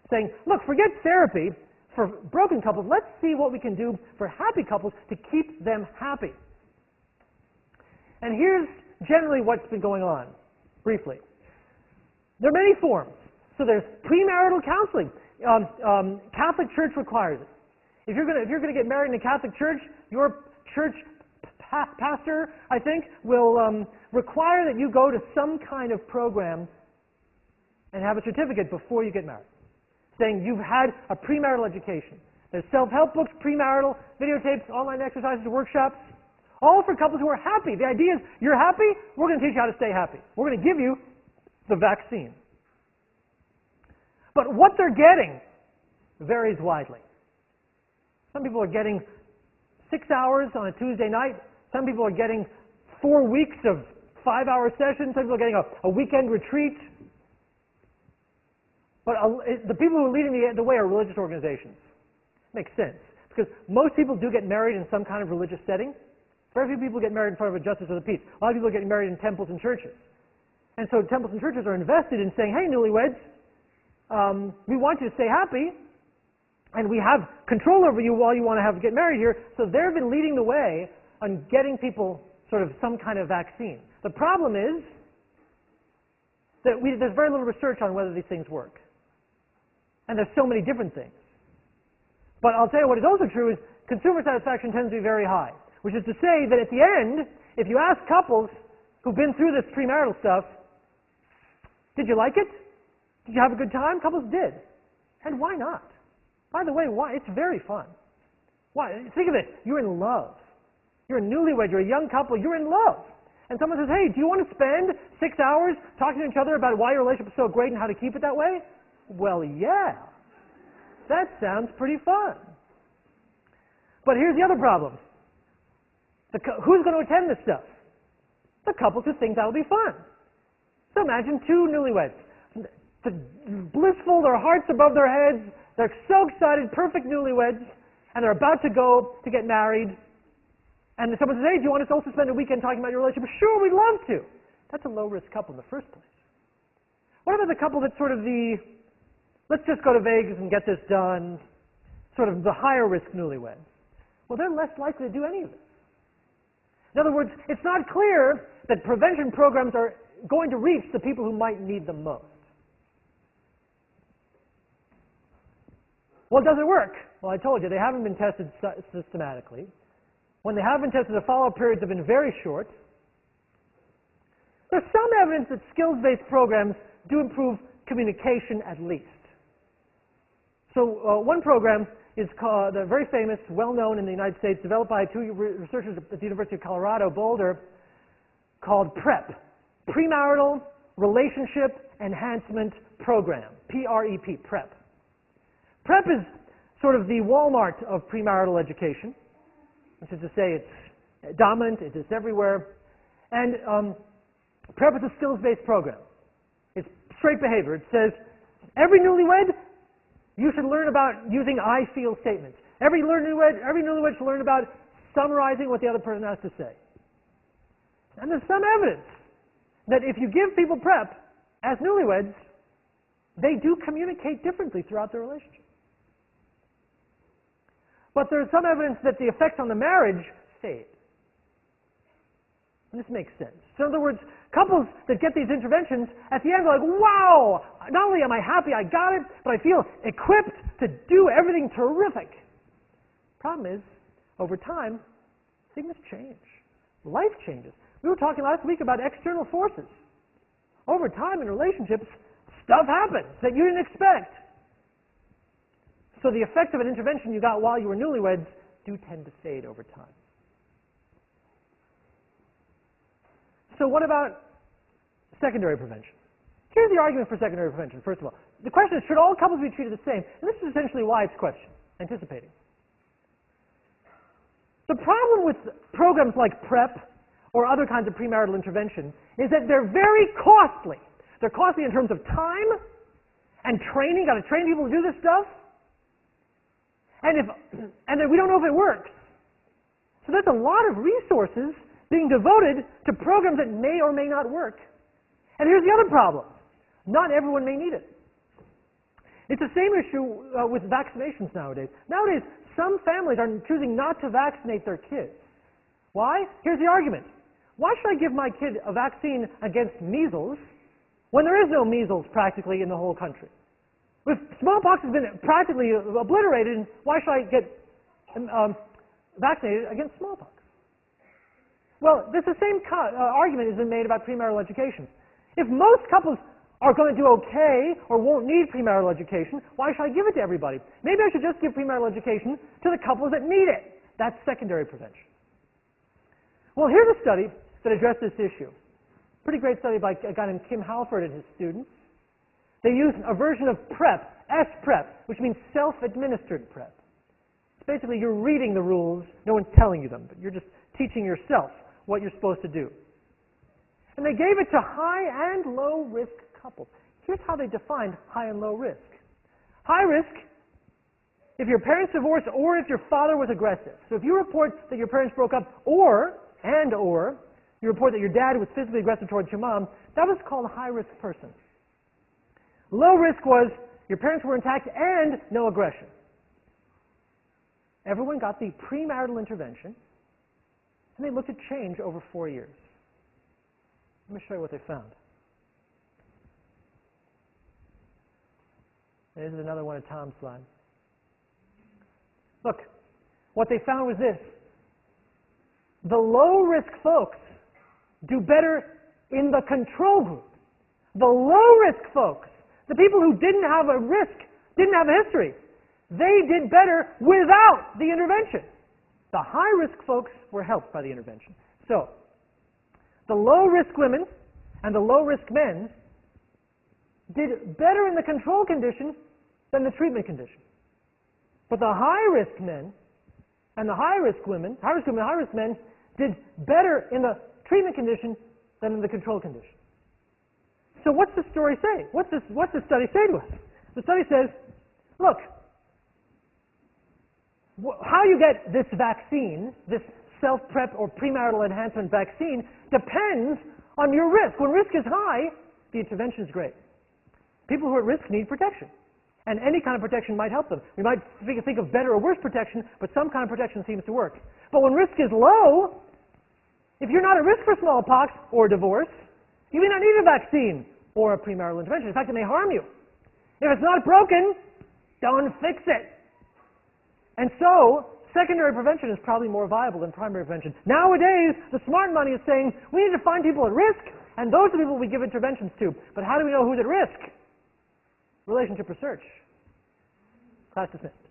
Saying, look, forget therapy for broken couples. Let's see what we can do for happy couples to keep them happy. And here's generally what's been going on, briefly. There are many forms. So there's premarital counseling. Catholic Church requires it. If you're going to get married in a Catholic church, your church pastor, I think, will require that you go to some kind of program and have a certificate before you get married, saying you've had a premarital education. There's self-help books, premarital, videotapes, online exercises, workshops, all for couples who are happy. The idea is, you're happy, we're going to teach you how to stay happy. We're going to give you the vaccine. But what they're getting varies widely. Some people are getting 6 hours on a Tuesday night. Some people are getting 4 weeks of 5-hour sessions. Some people are getting a weekend retreat. But the people who are leading the way are religious organizations. Makes sense. Because most people do get married in some kind of religious setting. Very few people get married in front of a justice of the peace. A lot of people are getting married in temples and churches. And so temples and churches are invested in saying, hey, newlyweds, we want you to stay happy, and we have control over you while you want to get married here. So they've been leading the way on getting people sort of some kind of vaccine. The problem is that there's very little research on whether these things work. And there's so many different things. But I'll tell you what is also true is consumer satisfaction tends to be very high, which is to say that at the end, if you ask couples who've been through this premarital stuff, did you like it? Did you have a good time? Couples did. And why not? By the way, why? It's very fun. Why? Think of it. You're in love. You're a newlywed. You're a young couple. You're in love. And someone says, hey, do you want to spend 6 hours talking to each other about why your relationship is so great and how to keep it that way? Well, yeah. That sounds pretty fun. But here's the other problem. Who's going to attend this stuff? The couples who think that'll be fun. So imagine two newlyweds. Blissful, their hearts above their heads. They're so excited, perfect newlyweds. And they're about to go to get married. And someone says, hey, do you want us to also spend a weekend talking about your relationship? Sure, we'd love to. That's a low-risk couple in the first place. What about the couple that's sort of the, let's just go to Vegas and get this done, sort of the higher risk newlyweds? Well, they're less likely to do any of this. In other words, it's not clear that prevention programs are going to reach the people who might need them most. Well, does it work? Well, I told you, they haven't been tested systematically. When they have been tested, the follow-up periods have been very short. There's some evidence that skills-based programs do improve communication at least. So one program is called, very famous, well-known in the United States, developed by two researchers at the University of Colorado, Boulder, called PrEP, Premarital Relationship Enhancement Program, P-R-E-P, PrEP. PrEP is sort of the Walmart of premarital education, which is to say it's dominant, it is everywhere. And PrEP is a skills-based program. It's straight behavior. It says, every newlywed, you should learn about using I feel statements. Every newlywed should learn about summarizing what the other person has to say. And there's some evidence that if you give people PrEP as newlyweds, they do communicate differently throughout their relationship. But there's some evidence that the effects on the marriage fade. And this makes sense. So in other words, couples that get these interventions, at the end are like, wow, not only am I happy I got it, but I feel equipped to do everything terrific. Problem is, over time, things change. Life changes. We were talking last week about external forces. Over time in relationships, stuff happens that you didn't expect. So the effect of an intervention you got while you were newlyweds do tend to fade over time. So what about secondary prevention? Here's the argument for secondary prevention, first of all. The question is, should all couples be treated the same? And this is essentially Wyatt's question, anticipating. The problem with programs like PrEP or other kinds of premarital intervention is that they're very costly. They're costly in terms of time and training. Got to train people to do this stuff. And then we don't know if it works. So there's a lot of resources being devoted to programs that may or may not work. And here's the other problem. Not everyone may need it. It's the same issue with vaccinations nowadays. Nowadays, some families are choosing not to vaccinate their kids. Why? Here's the argument. Why should I give my kid a vaccine against measles when there is no measles practically in the whole country? If smallpox has been practically obliterated, why should I get vaccinated against smallpox? Well, the same argument has been made about premarital education. If most couples are going to do okay or won't need premarital education, why should I give it to everybody? Maybe I should just give premarital education to the couples that need it. That's secondary prevention. Well, here's a study that addressed this issue. Pretty great study by a guy named Kim Halford and his students. They used a version of PrEP, S-PrEP, which means self-administered PrEP. It's basically you're reading the rules, no one's telling you them, but you're just teaching yourself what you're supposed to do. And they gave it to high and low risk couples. Here's how they defined high and low risk. High risk, if your parents divorced or if your father was aggressive. So if you report that your parents broke up or you report that your dad was physically aggressive towards your mom, that was called a high risk person. Low risk was your parents were intact and no aggression. Everyone got the premarital intervention, and they looked at change over 4 years. Let me show you what they found. This is another one of Tom's slides. Look, what they found was this. The low-risk folks do better in the control group. The low-risk folks, the people who didn't have a risk, didn't have a history, they did better without the intervention. The high-risk folks were helped by the intervention. So, the low-risk women and the low-risk men did better in the control condition than the treatment condition. But the high-risk men and the high-risk women, high-risk men, did better in the treatment condition than in the control condition. So what's the story say? What's the study say to us? The study says, look, how you get this vaccine, this self-PrEP or premarital enhancement vaccine, depends on your risk. When risk is high, the intervention is great. People who are at risk need protection. And any kind of protection might help them. We might think of better or worse protection, but some kind of protection seems to work. But when risk is low, if you're not at risk for smallpox or divorce, you may not need a vaccine or a premarital intervention. In fact, it may harm you. If it's not broken, don't fix it. And so, secondary prevention is probably more viable than primary prevention. Nowadays, the smart money is saying, we need to find people at risk, and those are the people we give interventions to. But how do we know who's at risk? Relationship research. Class dismissed.